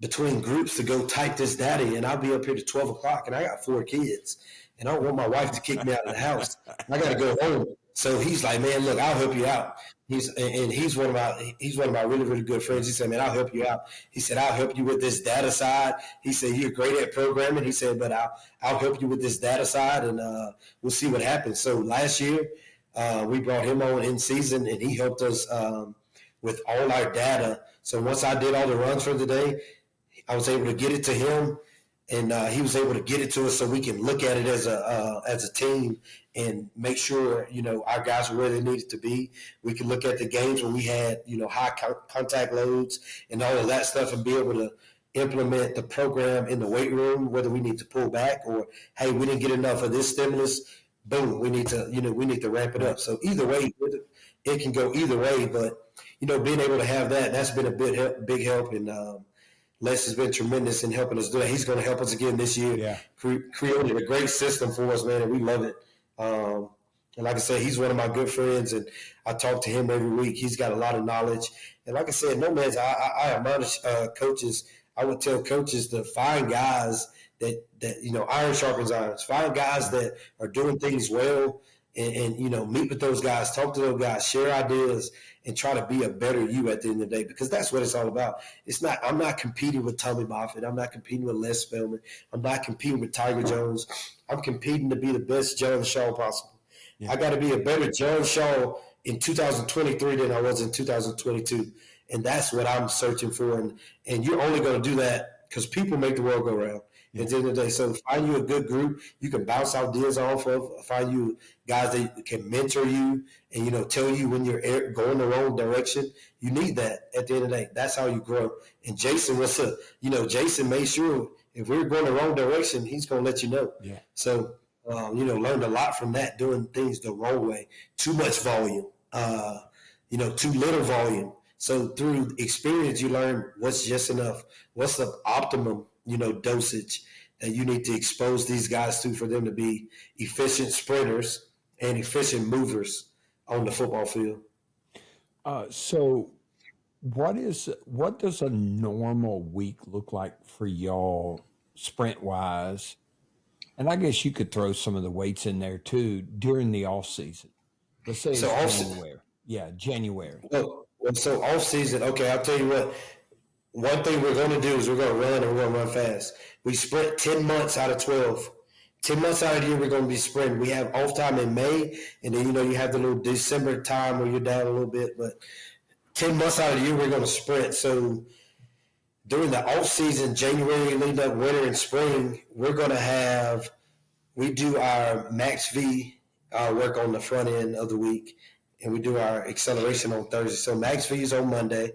between groups to go type this data in. I'll be up here to 12 o'clock, and I got 4 kids. And I don't want my wife to kick me out of the house. I got to go home. So he's like, man, look, I'll help you out. He's one of my really, really good friends. He said, man, I'll help you out. He said, I'll help you with this data side. He said, you're great at programming. He said, but I'll help you with this data side, and we'll see what happens. So last year, we brought him on in season, and he helped us with all our data. So once I did all the runs for the day, I was able to get it to him, and he was able to get it to us so we can look at it as a team and make sure, our guys were where they needed to be. We can look at the games when we had, high contact loads and all of that stuff, and be able to implement the program in the weight room, whether we need to pull back or, hey, we didn't get enough of this stimulus. Boom, we need to ramp it up. So either way, it can go either way. But, being able to have that's been a big help. And Les has been tremendous in helping us do that. He's going to help us again this year. Yeah. Created a great system for us, man, and we love it. And like I said, he's one of my good friends, and I talk to him every week. He's got a lot of knowledge. And like I said, I admonish coaches. I would tell coaches to find guys that iron sharpens iron. Find guys that are doing things well, and meet with those guys, talk to those guys, share ideas, and try to be a better you at the end of the day, because that's what it's all about. I'm not competing with Tommy Moffitt. I'm not competing with Les Spellman. I'm not competing with Tiger Jones. I'm competing to be the best John Shaw possible. Yeah. I got to be a better John Shaw in 2023 than I was in 2022. And that's what I'm searching for. And you're only going to do that because people make the world go round. At the end of the day, so find you a good group you can bounce ideas off of. Find you guys that can mentor you and tell you when you're going the wrong direction. You need that at the end of the day. That's how you grow. And Jason Jason made sure if we were going the wrong direction, he's going to let you know. Yeah. So learned a lot from that, doing things the wrong way. Too much volume. Too little volume. So through experience, you learn what's just enough. What's the optimum dosage that you need to expose these guys to for them to be efficient sprinters and efficient movers on the football field. So what does a normal week look like for y'all sprint wise? And I guess you could throw some of the weights in there too during the off season. Let's say January. Yeah, January. Well, so off season, okay, I'll tell you what. One thing we're going to do is we're going to run, and we're going to run fast. We sprint 10 months out of 12. 10 months out of the year, we're going to be sprinting. We have off time in May, and then, you have the little December time where you're down a little bit. But 10 months out of the year, we're going to sprint. So during the off season, January, leading up winter and spring, we do our max V work on the front end of the week, and we do our acceleration on Thursday. So max V is on Monday.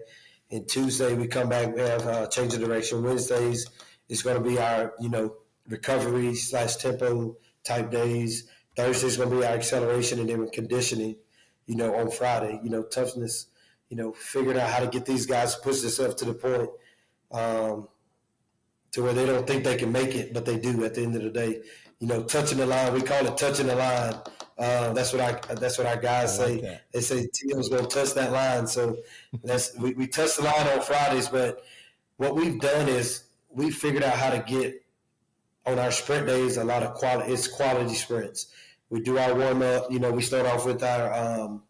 And Tuesday we come back, we have change of direction. Wednesdays is going to be our, recovery / tempo type days. Thursday is going to be our acceleration, and then we're conditioning, on Friday, toughness, figuring out how to get these guys to push themselves to the point to where they don't think they can make it, but they do at the end of the day. Touching the line, we call it touching the line. That's what our guys say. That. They say Tio's going to touch that line. So we touch the line on Fridays, but what we've done is we figured out how to get on our sprint days a lot of quality sprints. We do our warm up. We start off with our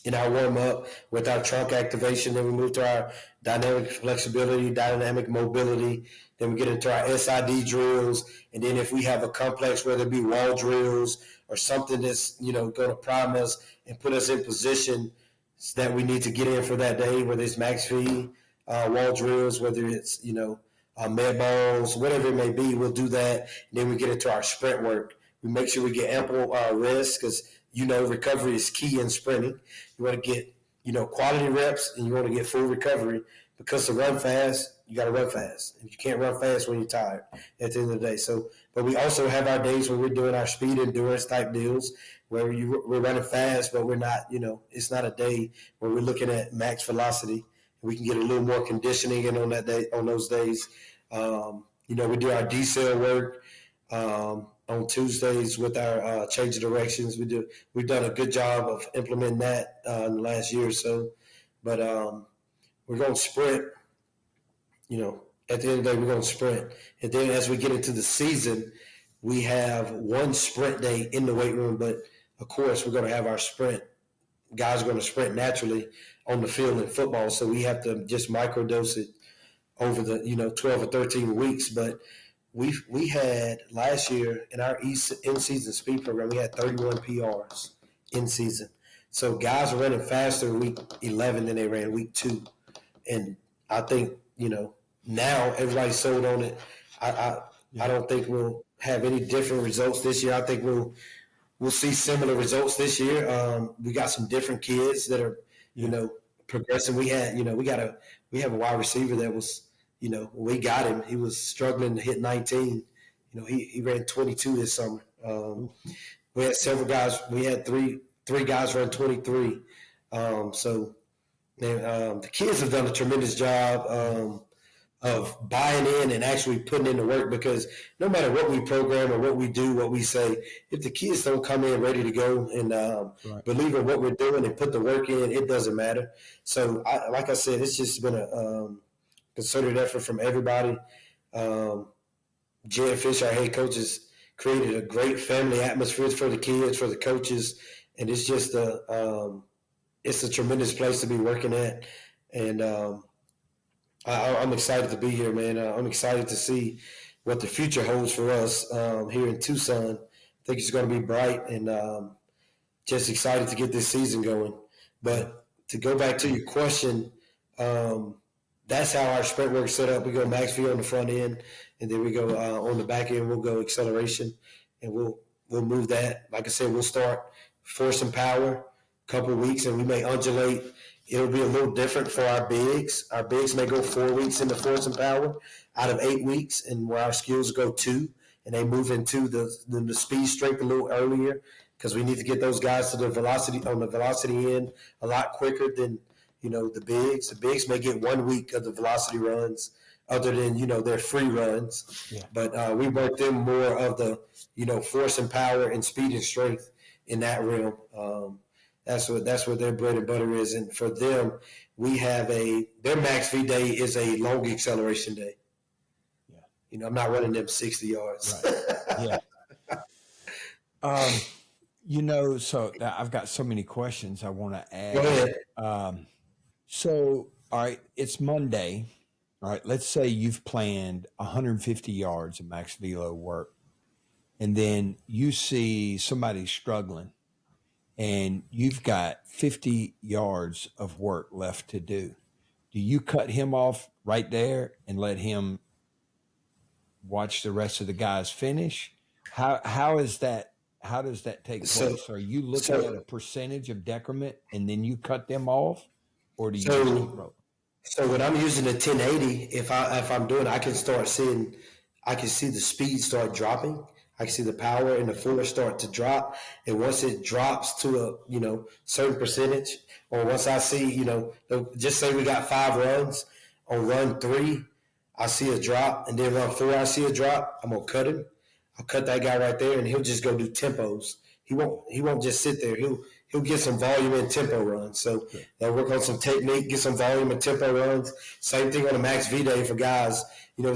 in our warm up with our trunk activation. Then we move to our dynamic flexibility, dynamic mobility. Then we get into our SID drills. And then if we have a complex, whether it be wall drills or something that's, going to prime us and put us in position that we need to get in for that day, whether it's max V, wall drills, whether it's, med balls, whatever it may be, we'll do that. And then we get into our sprint work. We make sure we get ample rest because, recovery is key in sprinting. You want to get, quality reps, and you want to get full recovery, because to run fast, you got to run fast. And you can't run fast when you're tired at the end of the day. So, but we also have our days where we're doing our speed endurance type deals where we're running fast, but we're not, it's not a day where we're looking at max velocity. We can get a little more conditioning in on that day, on those days. We do our decel work on Tuesdays with our change of directions. We've done a good job of implementing that in the last year or so. But we're going to sprint. At the end of the day, we're going to sprint. And then as we get into the season, we have one sprint day in the weight room. But, of course, we're going to have our sprint. Guys are going to sprint naturally on the field in football, so we have to just microdose it over the 12 or 13 weeks. But we had last year in our in-season speed program, we had 31 PRs in season. So guys are running faster in week 11 than they ran week 2, and I think now everybody's sold on it. I don't think we'll have any different results this year. I think we'll see similar results this year. We got some different kids that are progressing. We had we have a wide receiver that was when we got him, he was struggling to hit 19. He ran 22 this summer. We had several guys. We had three guys run 23. So the kids have done a tremendous job of buying in and actually putting in the work, because no matter what we program or what we do, what we say, if the kids don't come in ready to go and believe in what we're doing and put the work in, it doesn't matter. So, like I said, it's just been a concerted effort from everybody. Jared Fisher, our head coach, has created a great family atmosphere for the kids, for the coaches, and it's just it's a tremendous place to be working at. And I'm excited to be here, man. I'm excited to see what the future holds for us here in Tucson. I think it's going to be bright, and just excited to get this season going. But to go back to your question, that's how our sprint work set up. We go max V on the front end, and then we go on the back end. We'll go acceleration, and we'll move that. Like I said, we'll start force and power a couple of weeks, and we may undulate. It'll be a little different for our bigs. Our bigs may go 4 weeks into force and power out of 8 weeks, and where our skills go 2, and they move into the speed strength a little earlier, because we need to get those guys to the velocity end a lot quicker than the bigs. The bigs may get 1 week of the velocity runs, other than their free runs. Yeah. But we work them more of the force and power and speed and strength in that realm. That's what their bread and butter is. And for them, we have their max V day is a long acceleration day. Yeah. I'm not running them 60 yards. Right. Yeah. So I've got so many questions I want to add. Go ahead. So, all right, it's Monday. All right, let's say you've planned 150 yards of max velo work, and then you see somebody struggling, and you've got 50 yards of work left to do. Do you cut him off right there and let him watch the rest of the guys finish? How is that? How does that take place? Are you looking at a percentage of decrement and then you cut them off, or do you just keep rolling? So when I'm using the 1080, if I'm doing, I can see the speed start dropping. I can see the power and the force start to drop. And once it drops to a, certain percentage, or once I see, just say we got 5 runs, on run 3, I see a drop, and then run 4, I see a drop, I'm going to cut him. I'll cut that guy right there, and he'll just go do tempos. He won't just sit there. He'll get some volume and tempo runs. So they'll work on some technique, get some volume and tempo runs. Same thing on a max V day for guys.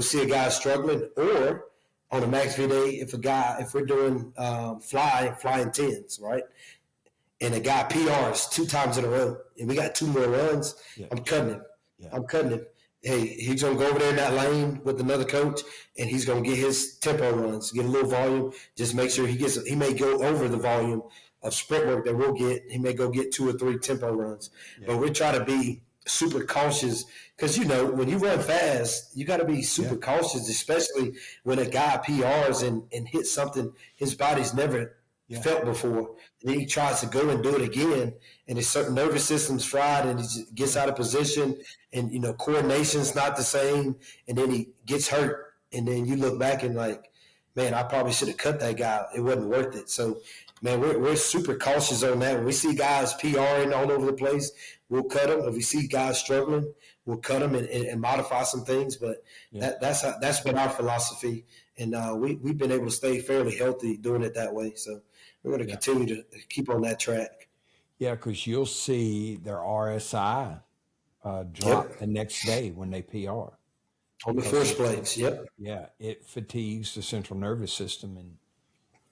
See a guy struggling, or on a max V day, if we're doing flying 10s, right? And a guy PRs 2 times in a row, and we got 2 more runs, I'm cutting him. Yeah. I'm cutting him. Hey, he's going to go over there in that lane with another coach, and he's going to get his tempo runs, get a little volume, just make sure he may go over the volume of sprint work that we'll get. He may go get 2 or 3 tempo runs. Yeah. But we try to be super cautious because, when you run fast, you got to be super cautious, especially when a guy PRs and hits something his body's never felt before. And then he tries to go and do it again, and his certain nervous system's fried, and he just gets out of position, and, coordination's not the same, and then he gets hurt, and then you look back and like, man, I probably should have cut that guy. It wasn't worth it. So, man, we're super cautious on that. When we see guys PRing all over the place, we'll cut them. If we see guys struggling, we'll cut them and modify some things. But that's been our philosophy, and we've been able to stay fairly healthy doing it that way. So we're going to continue to keep on that track. Yeah, because you'll see their RSI drop the next day when they PR. On the first place, Yeah, it fatigues the central nervous system,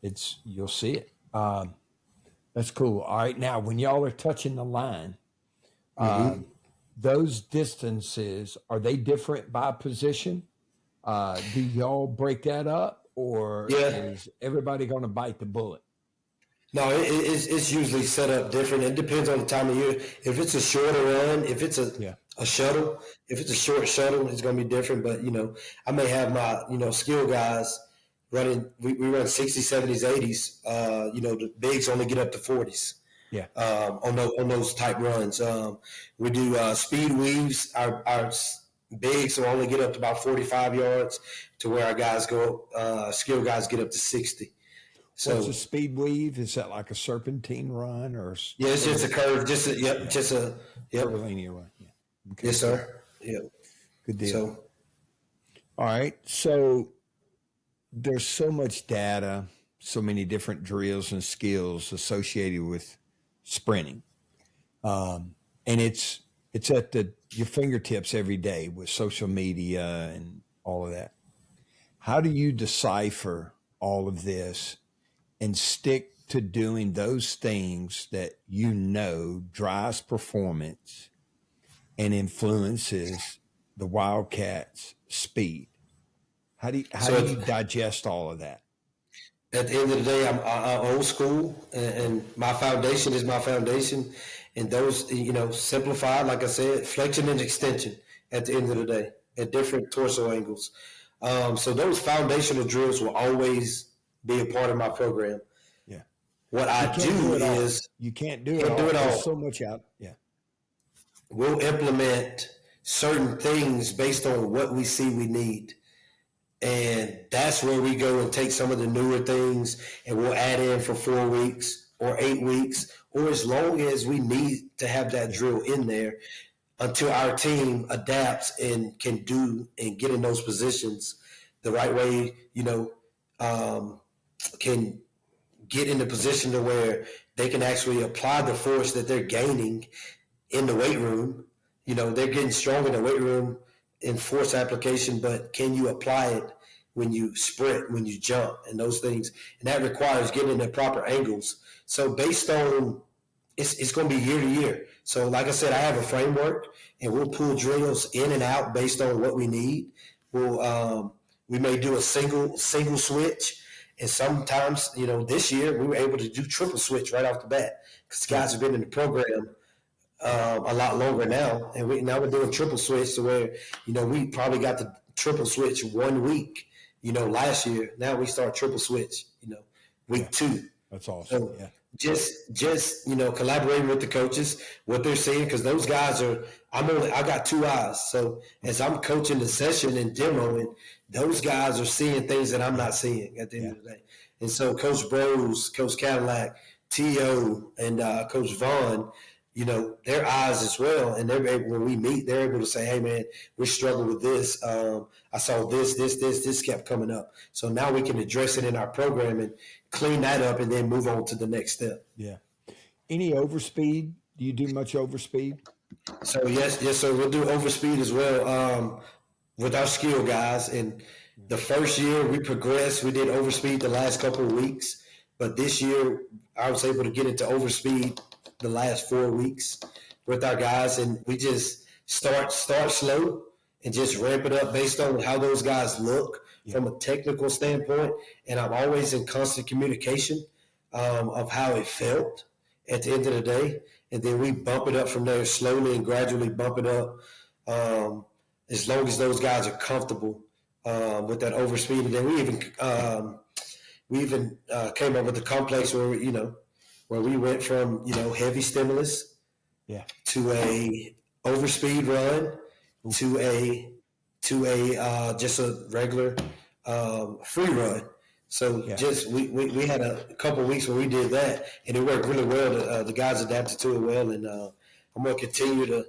and you'll see it. That's cool. All right, now when y'all are touching the line, those distances, are they different by position? Do y'all break that up, or is everybody going to bite the bullet? No, it's usually set up different. It depends on the time of year. If it's a shorter run, if it's a shuttle, if it's a short shuttle, it's going to be different. But, I may have my, skill guys running, we run 60s, 70s, 80s. The bigs only get up to 40s. Yeah. On those type runs. We do speed weaves. Our bigs will only get up to about 45 yards, to where our guys skill guys get up to 60. So, what's a speed weave? Is that like a serpentine run, or? Yeah, it's just a curve. Just a curvilinear run. Yeah. Okay. Yes, sir. Yeah. Good deal. So, all right. So there's so much data, so many different drills and skills associated with sprinting, and it's at your fingertips every day with social media and all of that. How do you decipher all of this and stick to doing those things that drives performance and influences the Wildcats' speed? How do you digest all of that? At the end of the day, I'm old school, and my foundation is my foundation. And those, simplified, like I said, flexion and extension at the end of the day at different torso angles. So those foundational drills will always be a part of my program. Yeah. What I do is you can't do it all. There's so much out. Yeah. We'll implement certain things based on what we see we need. And that's where we go and take some of the newer things, and we'll add in for 4 weeks or 8 weeks, or as long as we need to have that drill in there until our team adapts and can do and get in those positions the right way, can get in the position to where they can actually apply the force that they're gaining in the weight room. They're getting strong in the weight room in force application, but can you apply it when you sprint, when you jump, and those things? And that requires getting in the proper angles. So based on, it's going to be year to year. So like I said, I have a framework, and we'll pull drills in and out based on what we need. We may do a single switch, and sometimes, this year we were able to do triple switch right off the bat because guys have been in the program a lot longer now, and now we're doing triple switch to where we probably got the triple switch 1 week last year. Now we start triple switch week 2. That's awesome. So just collaborating with the coaches, what they're seeing, because those guys I got 2 eyes, so as I'm coaching the session and demoing, those guys are seeing things that I'm not seeing at the end of the day. And so Coach Bros, Coach Cadillac, T.O., and Coach Vaughn, their eyes as well, and they're able, when we meet, they're able to say, hey man, we're struggling with this. I saw this kept coming up. So now we can address it in our program and clean that up and then move on to the next step. Yeah. Any overspeed? Do you do much overspeed? So yes, sir. We'll do overspeed as well with our skill guys. And the first year we progressed, we did overspeed the last couple of weeks. But this year I was able to get into overspeed the last 4 weeks with our guys, and we just start slow and just ramp it up based on how those guys look from a technical standpoint. And I'm always in constant communication of how it felt at the end of the day. and then we bump it up from there slowly and gradually bump it up as long as those guys are comfortable with that overspeed. And then we even came up with a complex where we went from heavy stimulus to a overspeed run to a just a regular free run. So we had a couple of weeks where we did that, and it worked really well. The guys adapted to it well, and I'm going to continue to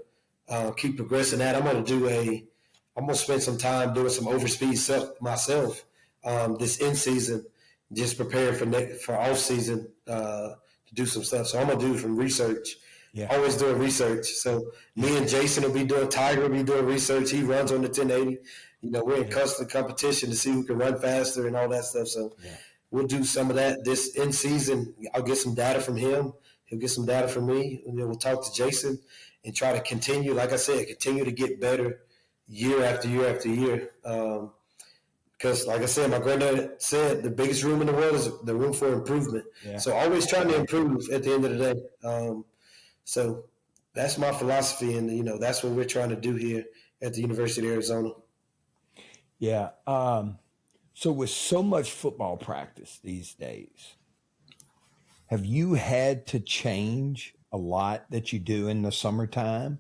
keep progressing that. I'm going to spend some time doing some overspeed myself this in season, just preparing for off season to do some stuff. So I'm going to do some research. Yeah. Always doing research. So me and Jason will be doing, Tiger will be doing research. He runs on the 1080. We're in constant competition to see who can run faster and all that stuff. So we'll do some of that this in season. I'll get some data from him. He'll get some data from me. And then we'll talk to Jason and try to continue, like I said, continue to get better year after year after year. Because like I said, my granddad said, the biggest room in the world is the room for improvement. Yeah. So always trying to improve at the end of the day. So that's my philosophy, and that's what we're trying to do here at the University of Arizona. Yeah. So with so much football practice these days, have you had to change a lot that you do in the summertime,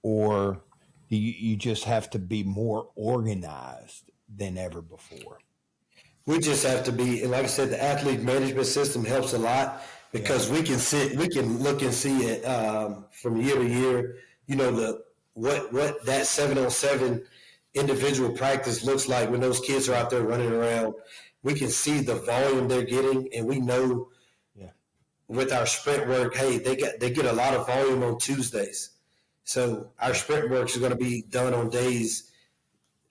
or do you just have to be more organized than ever before? We just have to be, and like I said, the athlete management system helps a lot. Because we can look and see it from year to year. What that 7-on-7 individual practice looks like when those kids are out there running around. We can see the volume they're getting, and we know with our sprint work, hey, they get a lot of volume on Tuesdays. So our sprint work is going to be done on days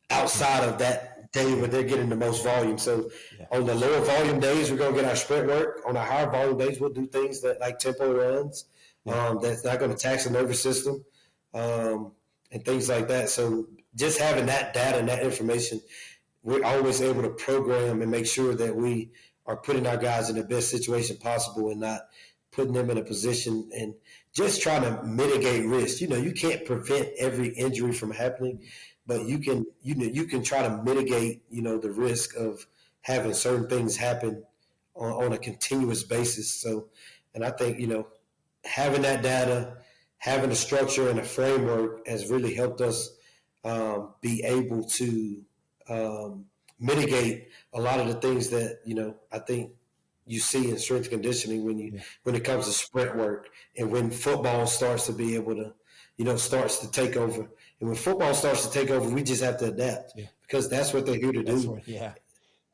outside of that day when they're getting the most volume. So on the lower volume days, we're going to get our sprint work. On the higher volume days, we'll do things that like tempo runs. That's not going to tax the nervous system and things like that. So just having that data and that information, we're always able to program and make sure that we are putting our guys in the best situation possible and not putting them in a position and just trying to mitigate risk. You can't prevent every injury from happening, but you can try to mitigate, the risk of having certain things happen on a continuous basis. So, and I think, having that data, having a structure and a framework has really helped us be able to mitigate a lot of the things that, I think you see in strength conditioning when it comes to sprint work and when football starts to be able to, starts to take over. And when football starts to take over, we just have to adapt because that's what they're here to do.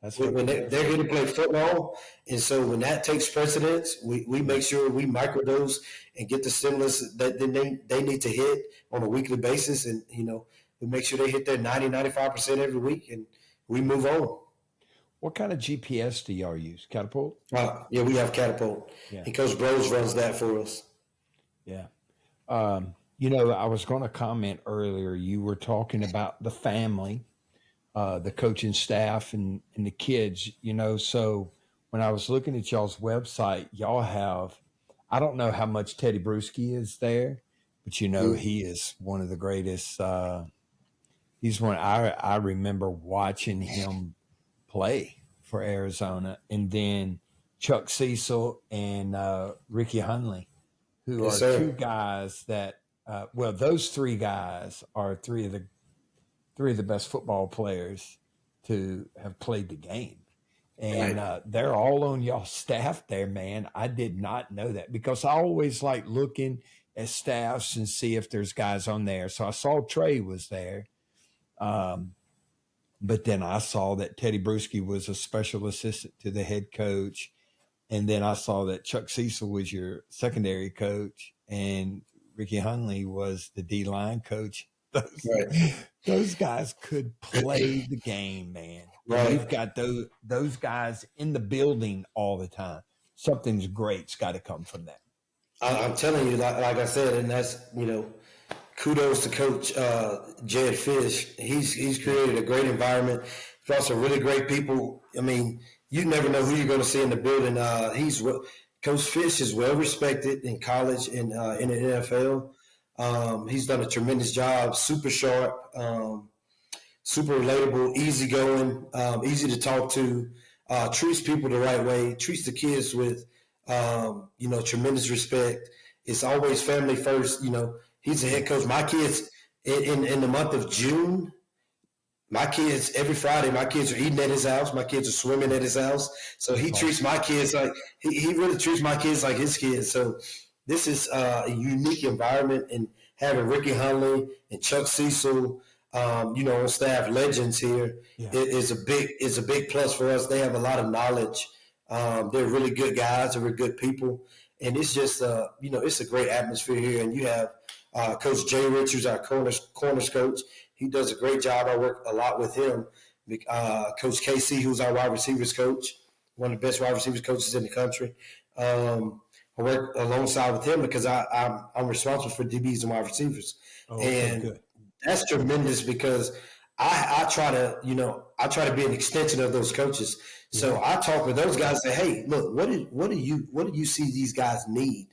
That's when they're here to play football. And so when that takes precedence, we make sure we microdose and get the stimulus that they need to hit on a weekly basis. And, we make sure they hit that 90-95% every week and we move on. What kind of GPS do y'all use? Catapult? We have Catapult. Yeah. And Coach Bros runs that for us. Yeah. I was going to comment earlier, you were talking about the family, the coaching staff and the kids, so when I was looking at y'all's website, y'all have, I don't know how much Teddy Bruschi is there, but he is one of the greatest. He's one, I remember watching him play for Arizona, and then Chuck Cecil and Ricky Hunley, who are two guys that, those three guys are three of the best football players to have played the game. And they're all on y'all's staff there, man. I did not know that because I always like looking at staffs and see if there's guys on there. So I saw Trey was there. But then I saw that Teddy Bruschi was a special assistant to the head coach. And then I saw that Chuck Cecil was your secondary coach and Ricky Hunley was the D-line coach. Those guys could play the game, man. Right. You've got those guys in the building all the time. Something's great's got to come from that. I'm telling you, like I said, and that's, kudos to Coach Jed Fish. He's created a great environment. He's also really great people. I mean, you never know who you're going to see in the building. Coach Fish is well respected in college and in the NFL. He's done a tremendous job. Super sharp, super relatable, easygoing, easy to talk to. Treats people the right way. Treats the kids with tremendous respect. It's always family first. He's a head coach. My kids in the month of June. My kids, every Friday, my kids are eating at his house. My kids are swimming at his house. So he treats my kids like he really treats my kids like his kids. So this is a unique environment, and having Ricky Hunley and Chuck Cecil, on staff, legends here, is a big plus for us. They have a lot of knowledge. They're really good guys. They're really good people, and it's just it's a great atmosphere here. And you have Coach Jay Richards, our corners coach. He does a great job. I work a lot with him. Coach Casey, who's our wide receivers coach, one of the best wide receivers coaches in the country. I work alongside with him because I'm responsible for DBs and wide receivers. Good. That's tremendous because I try to be an extension of those coaches. So I talk with those guys and say, hey, look, what do you see these guys need?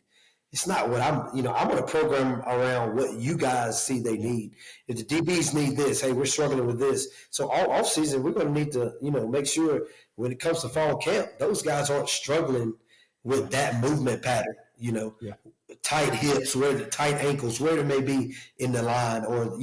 It's not what I'm going to program around what you guys see they need. If the DBs need this, hey, we're struggling with this. So all off season, we're going to need to, make sure when it comes to fall camp, those guys aren't struggling with that movement pattern, tight hips, where the tight ankles, where it may be in the line, or,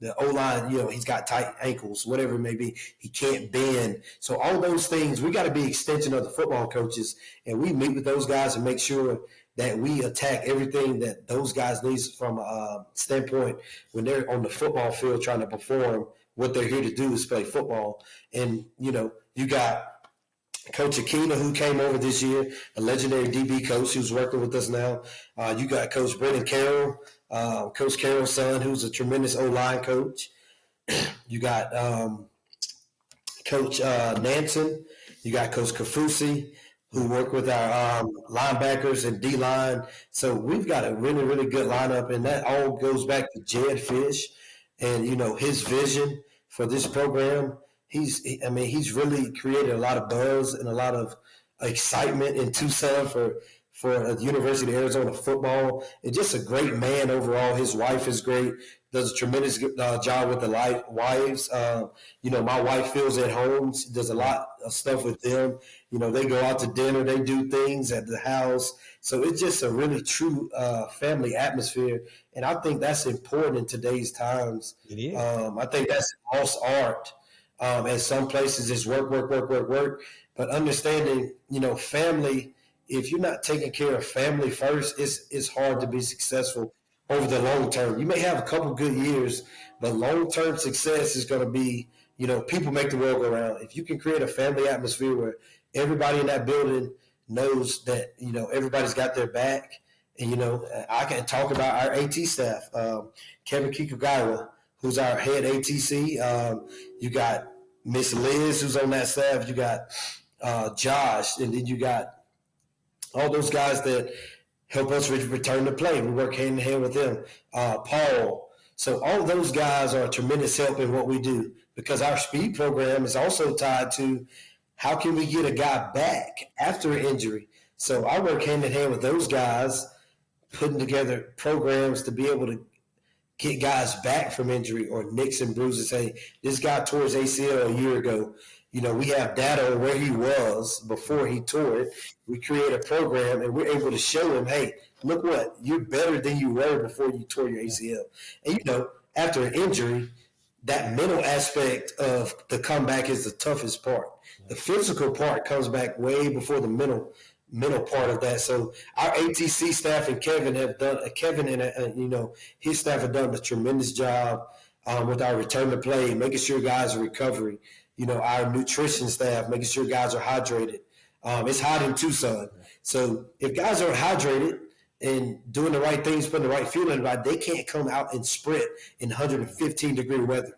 the O-line, he's got tight ankles, whatever it may be. He can't bend. So all those things, we got to be extension of the football coaches, and we meet with those guys and make sure that we attack everything that those guys need from a standpoint when they're on the football field trying to perform. What they're here to do is play football. And, you got Coach Akina, who came over this year, a legendary DB coach who's working with us now. You got Coach Brendan Carroll, Coach Carroll's son, who's a tremendous O-line coach. You got Coach Nansen. You got Coach Kafusi, who work with our linebackers and D-line. So we've got a really, really good lineup, and that all goes back to Jed Fish and, his vision for this program. He's really created a lot of buzz and a lot of excitement in Tucson for the University of Arizona football. And just a great man overall. His wife is great, does a tremendous job with the wives. My wife feels at home. She does a lot of stuff with them. They go out to dinner. They do things at the house. So it's just a really true family atmosphere. And I think that's important in today's times. It is. I think that's lost art. At some places it's work. But understanding, family, if you're not taking care of family first, it's hard to be successful over the long term. You may have a couple good years, but long-term success is going to be, people make the world go round. If you can create a family atmosphere where everybody in that building knows that, everybody's got their back. And, I can talk about our AT staff, Kevin Kikugawa, who's our head ATC. You got Miss Liz, who's on that staff. You got Josh, and then you got all those guys that help us return to play. We work hand in hand with them. Paul. So all those guys are a tremendous help in what we do, because our speed program is also tied to how can we get a guy back after an injury. So I work hand in hand with those guys, putting together programs to be able to get guys back from injury or nicks and bruises. Hey, this guy tore his ACL a year ago. We have data on where he was before he tore it. We create a program, and we're able to show him, hey, look what, you're better than you were before you tore your ACL. And, after an injury, that mental aspect of the comeback is the toughest part. The physical part comes back way before the mental part of that. So our ATC staff and Kevin and his staff have done a tremendous job with our return to play, making sure guys are recovering. Our nutrition staff, making sure guys are hydrated. It's hot in Tucson. So if guys aren't hydrated and doing the right things, putting the right fuel in the body, they can't come out and sprint in 115-degree weather.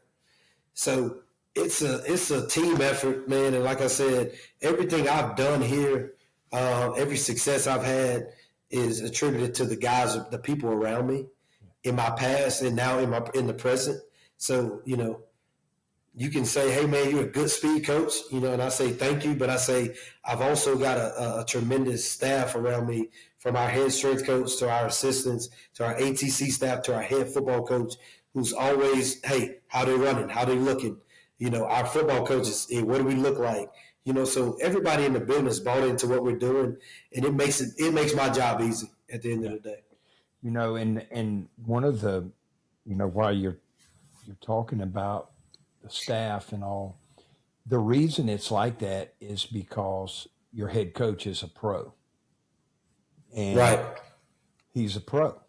So it's a team effort, man. And like I said, everything I've done here, every success I've had is attributed to the guys, the people around me in my past and now in the present. So, you can say, hey, man, you're a good speed coach, and I say thank you. But I say I've also got a tremendous staff around me, from our head strength coach to our assistants to our ATC staff to our head football coach, who's always, hey, how they running, how they looking. Our football coaches, hey, what do we look like? So everybody in the business bought into what we're doing, and it makes my job easy at the end of the day. And one of the, while you're talking about the staff and all, the reason it's like that is because your head coach is a pro. And right. He's a pro.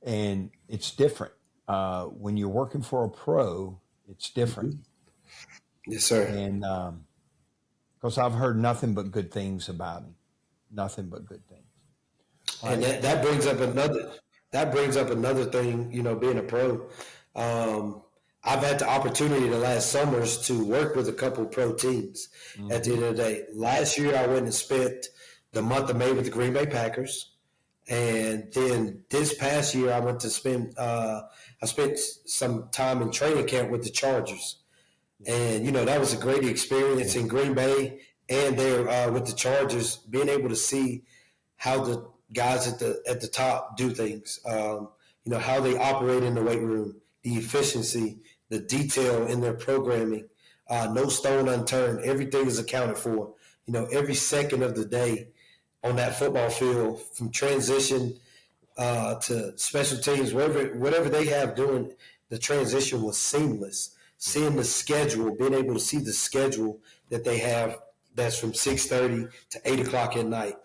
And it's different. When you're working for a pro, it's different. Yes, sir. And because I've heard nothing but good things about him. Nothing but good things. And that brings up another thing, being a pro. I've had the opportunity the last summers to work with a couple of pro teams at the end of the day. Last year, I went and spent the month of May with the Green Bay Packers. And then this past year, I went to I spent some time in training camp with the Chargers. And, that was a great experience in Green Bay and there with the Chargers, being able to see how the guys at the top do things, how they operate in the weight room, the efficiency, the detail in their programming, no stone unturned. Everything is accounted for, every second of the day on that football field, from transition to special teams, whatever they have doing, the transition was seamless. Seeing the schedule, being able to see the schedule that they have, that's from 6:30 to 8 o'clock at night.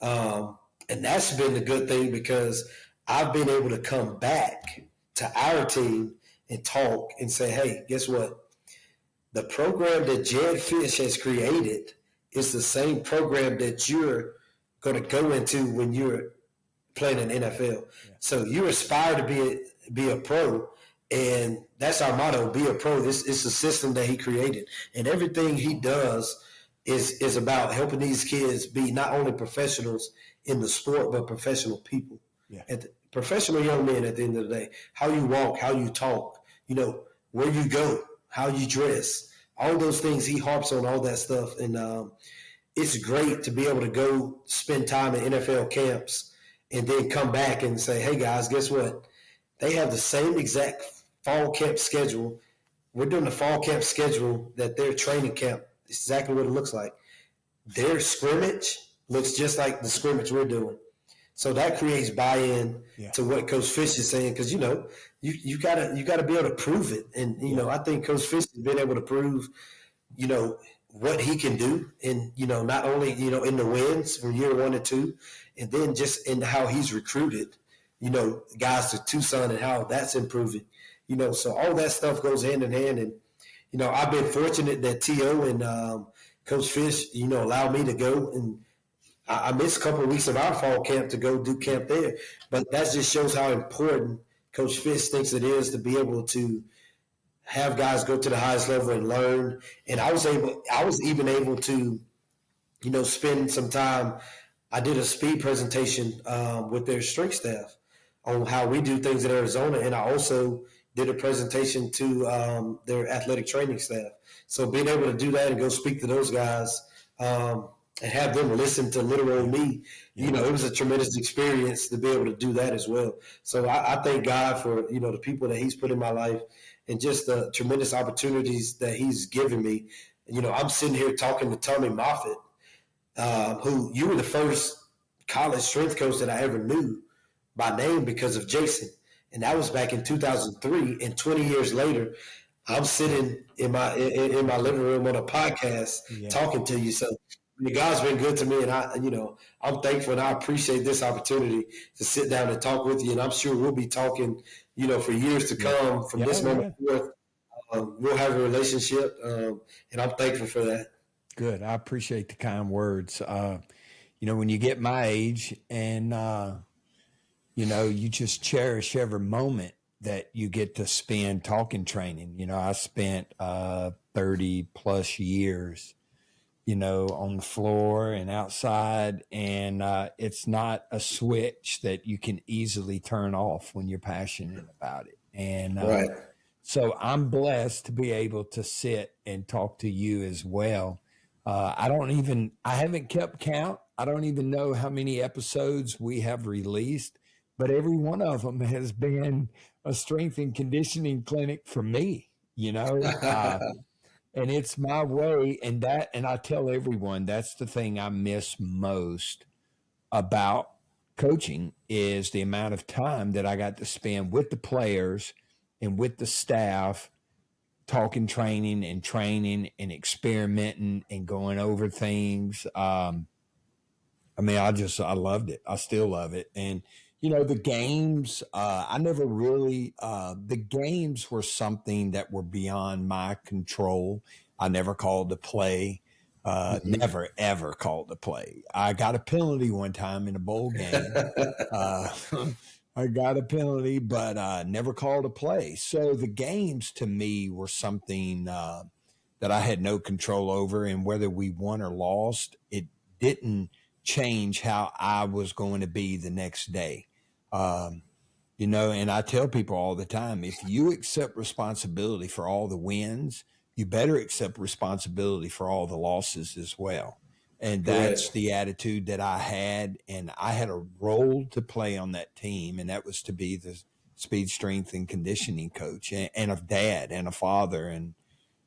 And that's been the good thing, because I've been able to come back to our team and talk and say, hey, guess what? The program that Jed Fish has created is the same program that you're going to go into when you're playing in the NFL. Yeah. So you aspire to be a pro, and that's our motto, be a pro. It's a system that he created. And everything he does is about helping these kids be not only professionals in the sport, but professional people. Yeah. Professional young men at the end of the day. How you walk, how you talk, where you go, how you dress, all those things. He harps on all that stuff. And it's great to be able to go spend time in NFL camps and then come back and say, hey, guys, guess what? They have the same exact fall camp schedule. We're doing the fall camp schedule that their training camp, exactly what it looks like. Their scrimmage looks just like the scrimmage we're doing. So that creates buy-in to what Coach Fish is saying, because, you gotta be able to prove it. And, I think Coach Fish has been able to prove, what he can do. And, not only, in the wins from year 1 and 2, and then just in how he's recruited, guys to Tucson and how that's improving. So all that stuff goes hand in hand. And, I've been fortunate that T.O. and Coach Fish, allowed me to go. And I missed a couple of weeks of our fall camp to go do camp there. But that just shows how important Coach Fish thinks it is to be able to have guys go to the highest level and learn. And I was even able to, spend some time. I did a speed presentation with their strength staff on how we do things in Arizona. And I also did a presentation to their athletic training staff. So being able to do that and go speak to those guys and have them listen to literal me, it was a tremendous experience to be able to do that as well. So I thank God for, the people that he's put in my life and just the tremendous opportunities that he's given me. I'm sitting here talking to Tommy Moffitt, who you were the first college strength coach that I ever knew by name because of Jason. And that was back in 2003. And 20 years later, I'm sitting in my living room on a podcast talking to you. So God's been good to me, and I'm thankful, and I appreciate this opportunity to sit down and talk with you. And I'm sure we'll be talking, for years to come from this moment forth. We'll have a relationship, and I'm thankful for that. Good. I appreciate the kind words. When you get my age and, you just cherish every moment that you get to spend talking training. I spent 30 plus years, on the floor and outside. And it's not a switch that you can easily turn off when you're passionate about it. And, right. So I'm blessed to be able to sit and talk to you as well. I haven't kept count. I don't even know how many episodes we have released, but every one of them has been a strength and conditioning clinic for me, and it's my way. And I tell everyone that's the thing I miss most about coaching is the amount of time that I got to spend with the players and with the staff talking training and experimenting and going over things. I loved it. I still love it. And, the games, the games were something that were beyond my control. I never called the play. Never ever called the play. I got a penalty one time in a bowl game. I got a penalty, but never called a play. So the games to me were something that I had no control over, and whether we won or lost, it didn't change how I was going to be the next day. And I tell people all the time, if you accept responsibility for all the wins, you better accept responsibility for all the losses as well. And that's the attitude that I had. And I had a role to play on that team, and that was to be the speed, strength, and conditioning coach and a dad and a father and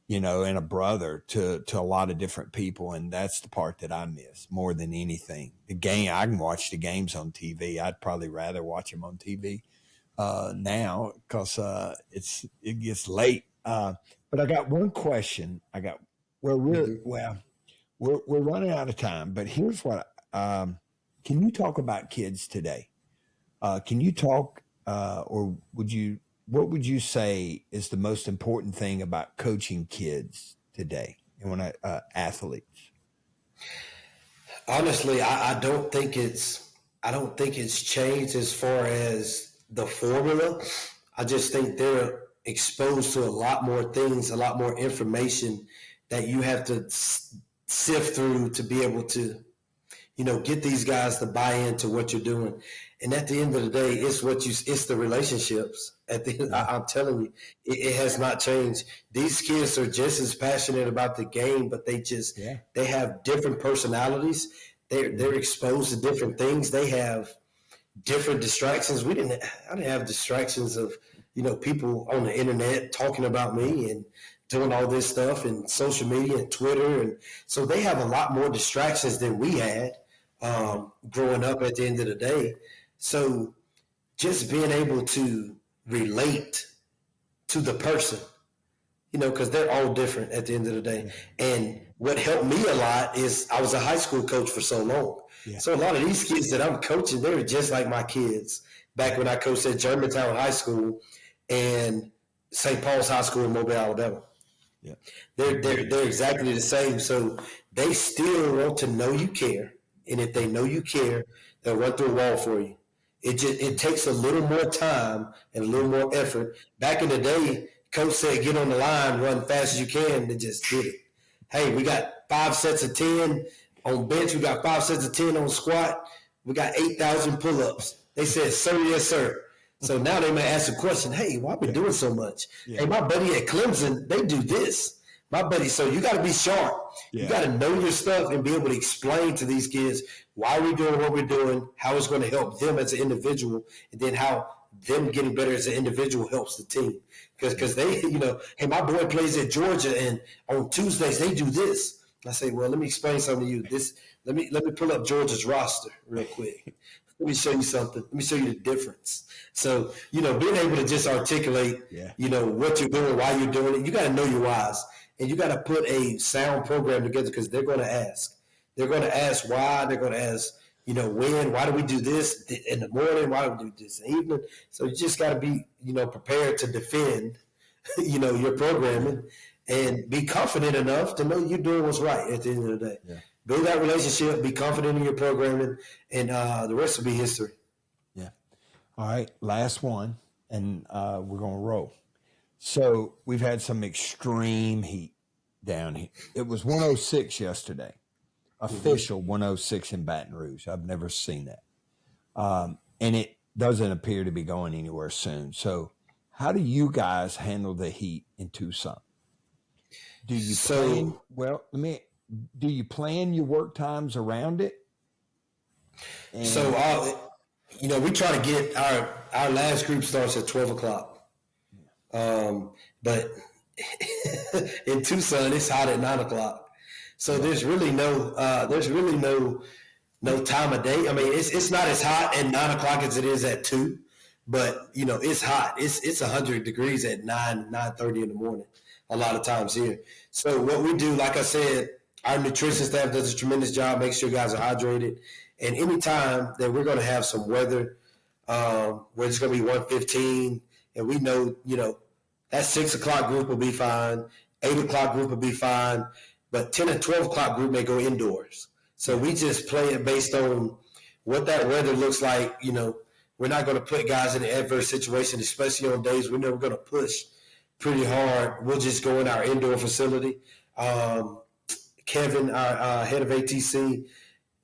a brother to a lot of different people. And that's the part that I miss more than anything. I can watch the games on TV. I'd probably rather watch them on TV now because it gets late. But I got one question. We're running out of time, but here's what, can you talk about kids today? Can you talk, or what would you say is the most important thing about coaching kids today and athletes? Honestly, I don't think it's changed as far as the formula. I just think they're exposed to a lot more things, a lot more information that you have to sift through to be able to, get these guys to buy into what you're doing. And at the end of the day, it's the relationships. I'm telling you, it has not changed. These kids are just as passionate about the game, but they have different personalities. They're exposed to different things. They have different distractions. I didn't have distractions of, people on the internet talking about me and doing all this stuff and social media and Twitter. And so they have a lot more distractions than we had growing up at the end of the day. So just being able to relate to the person, because they're all different at the end of the day. And what helped me a lot is I was a high school coach for so long. Yeah. So a lot of these kids that I'm coaching, they were just like my kids back when I coached at Germantown High School and St. Paul's High School in Mobile, Alabama. Yeah. They're exactly the same. So they still want to know you care. And if they know you care, they'll run through a wall for you. It takes a little more time and a little more effort. Back in the day, coach said, get on the line, run fast as you can. They just did it. Hey, we got 5 sets of 10 on bench. We got 5 sets of 10 on squat. We got 8,000 pull-ups. They said, sir, yes, sir. So now they may ask a question, hey, why are we doing so much? Yeah. Hey, my buddy at Clemson, they do this. My buddy, so you got to be sharp. Yeah. You got to know your stuff and be able to explain to these kids why we're doing what we're doing, how it's going to help them as an individual, and then how them getting better as an individual helps the team. Because they, hey, my boy plays at Georgia, and on Tuesdays they do this. I say, well, let me explain something to you. Let me pull up Georgia's roster real quick. Let me show you something. Let me show you the difference. So, being able to just articulate, what you're doing, why you're doing it, you got to know your whys. And you got to put a sound program together because they're going to ask. They're going to ask why. They're going to ask, when, why do we do this in the morning? Why do we do this in the evening? So you just got to be, prepared to defend, your programming and be confident enough to know you're doing what's right at the end of the day. Yeah. Build that relationship, be confident in your programming, and the rest will be history. Yeah. All right, last one, and we're going to roll. So we've had some extreme heat down here. It was 106 yesterday, official 106 in Baton Rouge. I've never seen that. And it doesn't appear to be going anywhere soon. So How do you guys handle the heat in Tucson? Do you So, do you plan your work times around it? so And we try to get our last group starts at 12 o'clock. But in Tucson, it's hot at 9 o'clock. So there's really no time of day. I mean, it's not as hot at 9 o'clock as it is at 2, but it's hot. It's 100 degrees at 9:30 in the morning a lot of times here. So what we do, like I said, our nutrition staff does a tremendous job, make sure guys are hydrated. And anytime that we're going to have some weather, where it's going to be 115, and we know, that 6 o'clock group will be fine, 8 o'clock group will be fine, but 10 and 12 o'clock group may go indoors. So we just play it based on what that weather looks like. We're not going to put guys in an adverse situation, especially on days we know we're going to push pretty hard. We'll just go in our indoor facility. Kevin, our head of ATC,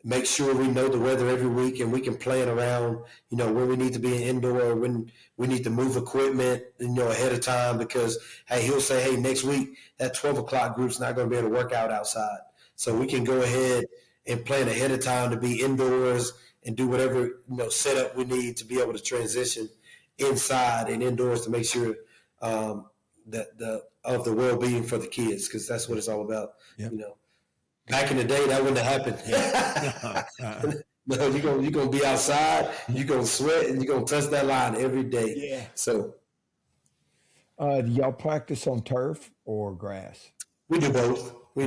make sure we know the weather every week and we can plan around, when we need to be indoor, when we need to move equipment, ahead of time, because, hey, he'll say, hey, next week, that 12 o'clock group's not going to be able to work out outside. So we can go ahead and plan ahead of time to be indoors and do whatever, setup we need to be able to transition inside and indoors to make sure that of the well-being for the kids, because that's what it's all about. Yep. Back in the day, that wouldn't have happened. No, you're gonna be outside, you're gonna sweat, and you're gonna touch that line every day. Yeah. So, do y'all practice on turf or grass? we do both. We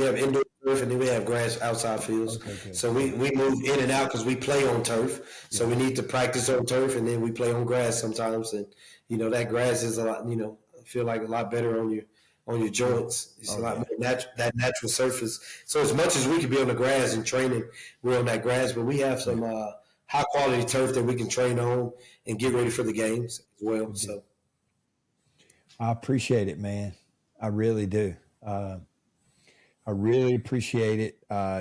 have indoor turf and then we have grass outside fields. Okay. So we move in and out because we play on turf. So we need to practice on turf and then we play on grass sometimes. And that grass is a lot. I feel like a lot better on your joints. It's a lot more that natural surface. So as much as we can be on the grass and training, we're on that grass. But we have some high quality turf that we can train on and get ready for the games as well. Okay. So I appreciate it, man. I really do. I really appreciate it.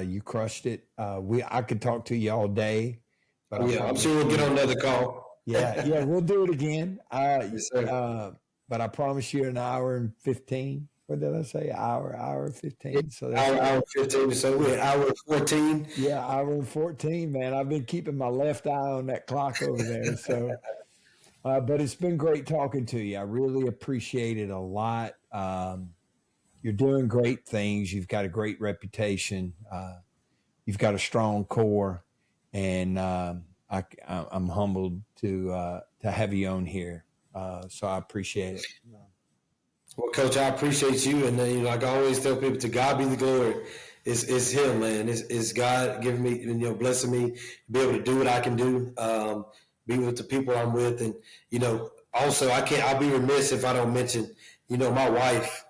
You crushed it. I could talk to you all day, but I'm sure we'll get on another call. Yeah, we'll do it again. Yes, sir. But I promise you an hour and 15. What did I say? Hour 15. So that's hour 15. So we're hour 14. Yeah, hour and 14, man. I've been keeping my left eye on that clock over there. So, but it's been great talking to you. I really appreciate it a lot. You're doing great things. You've got a great reputation. You've got a strong core, and I'm humbled to have you on here. So I appreciate it. Well, Coach, I appreciate you, and like I always tell people, to God be the glory. It's Him, man. It's God giving me, blessing me to be able to do what I can do, be with the people I'm with, and also I'll be remiss if I don't mention, my wife.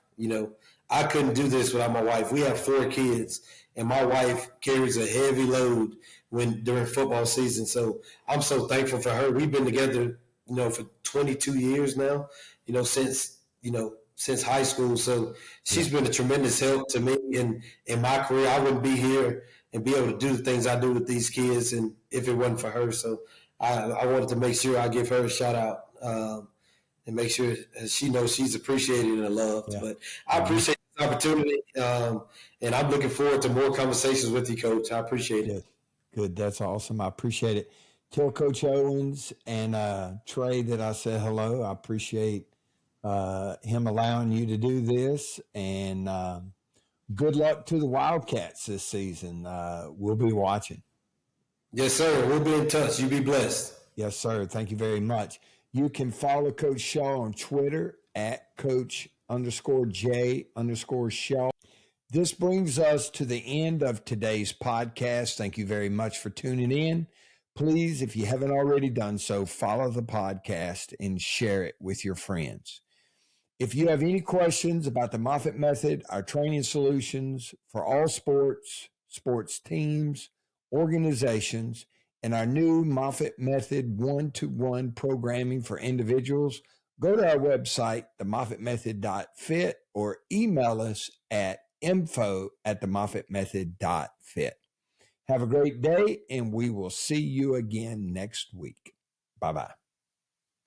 I couldn't do this without my wife. We have 4 kids, and my wife carries a heavy load during football season. So I'm so thankful for her. We've been together, for 22 years now, since high school. So she's been a tremendous help to me in my career. I wouldn't be here and be able to do the things I do with these kids, and if it wasn't for her. So I wanted to make sure I give her a shout out and make sure she knows she's appreciated and loved. Yeah. But I appreciate this opportunity, and I'm looking forward to more conversations with you, Coach. I appreciate it. Good. That's awesome. I appreciate it. Tell Coach Owens and Trey that I said hello. I appreciate him allowing you to do this, and good luck to the Wildcats this season. We'll be watching. Yes, sir. We'll be in touch. You be blessed. Yes, sir. Thank you very much. You can follow Coach Shaw on Twitter at Coach_J_Shaw. This brings us to the end of today's podcast. Thank you very much for tuning in. Please, if you haven't already done so, follow the podcast and share it with your friends. If you have any questions about the Moffitt Method, our training solutions for all sports, sports teams, organizations, and our new Moffitt Method one-to-one programming for individuals, go to our website, themoffittmethod.fit, or email us at info@themoffittmethod.fit. Have a great day, and we will see you again next week. Bye-bye.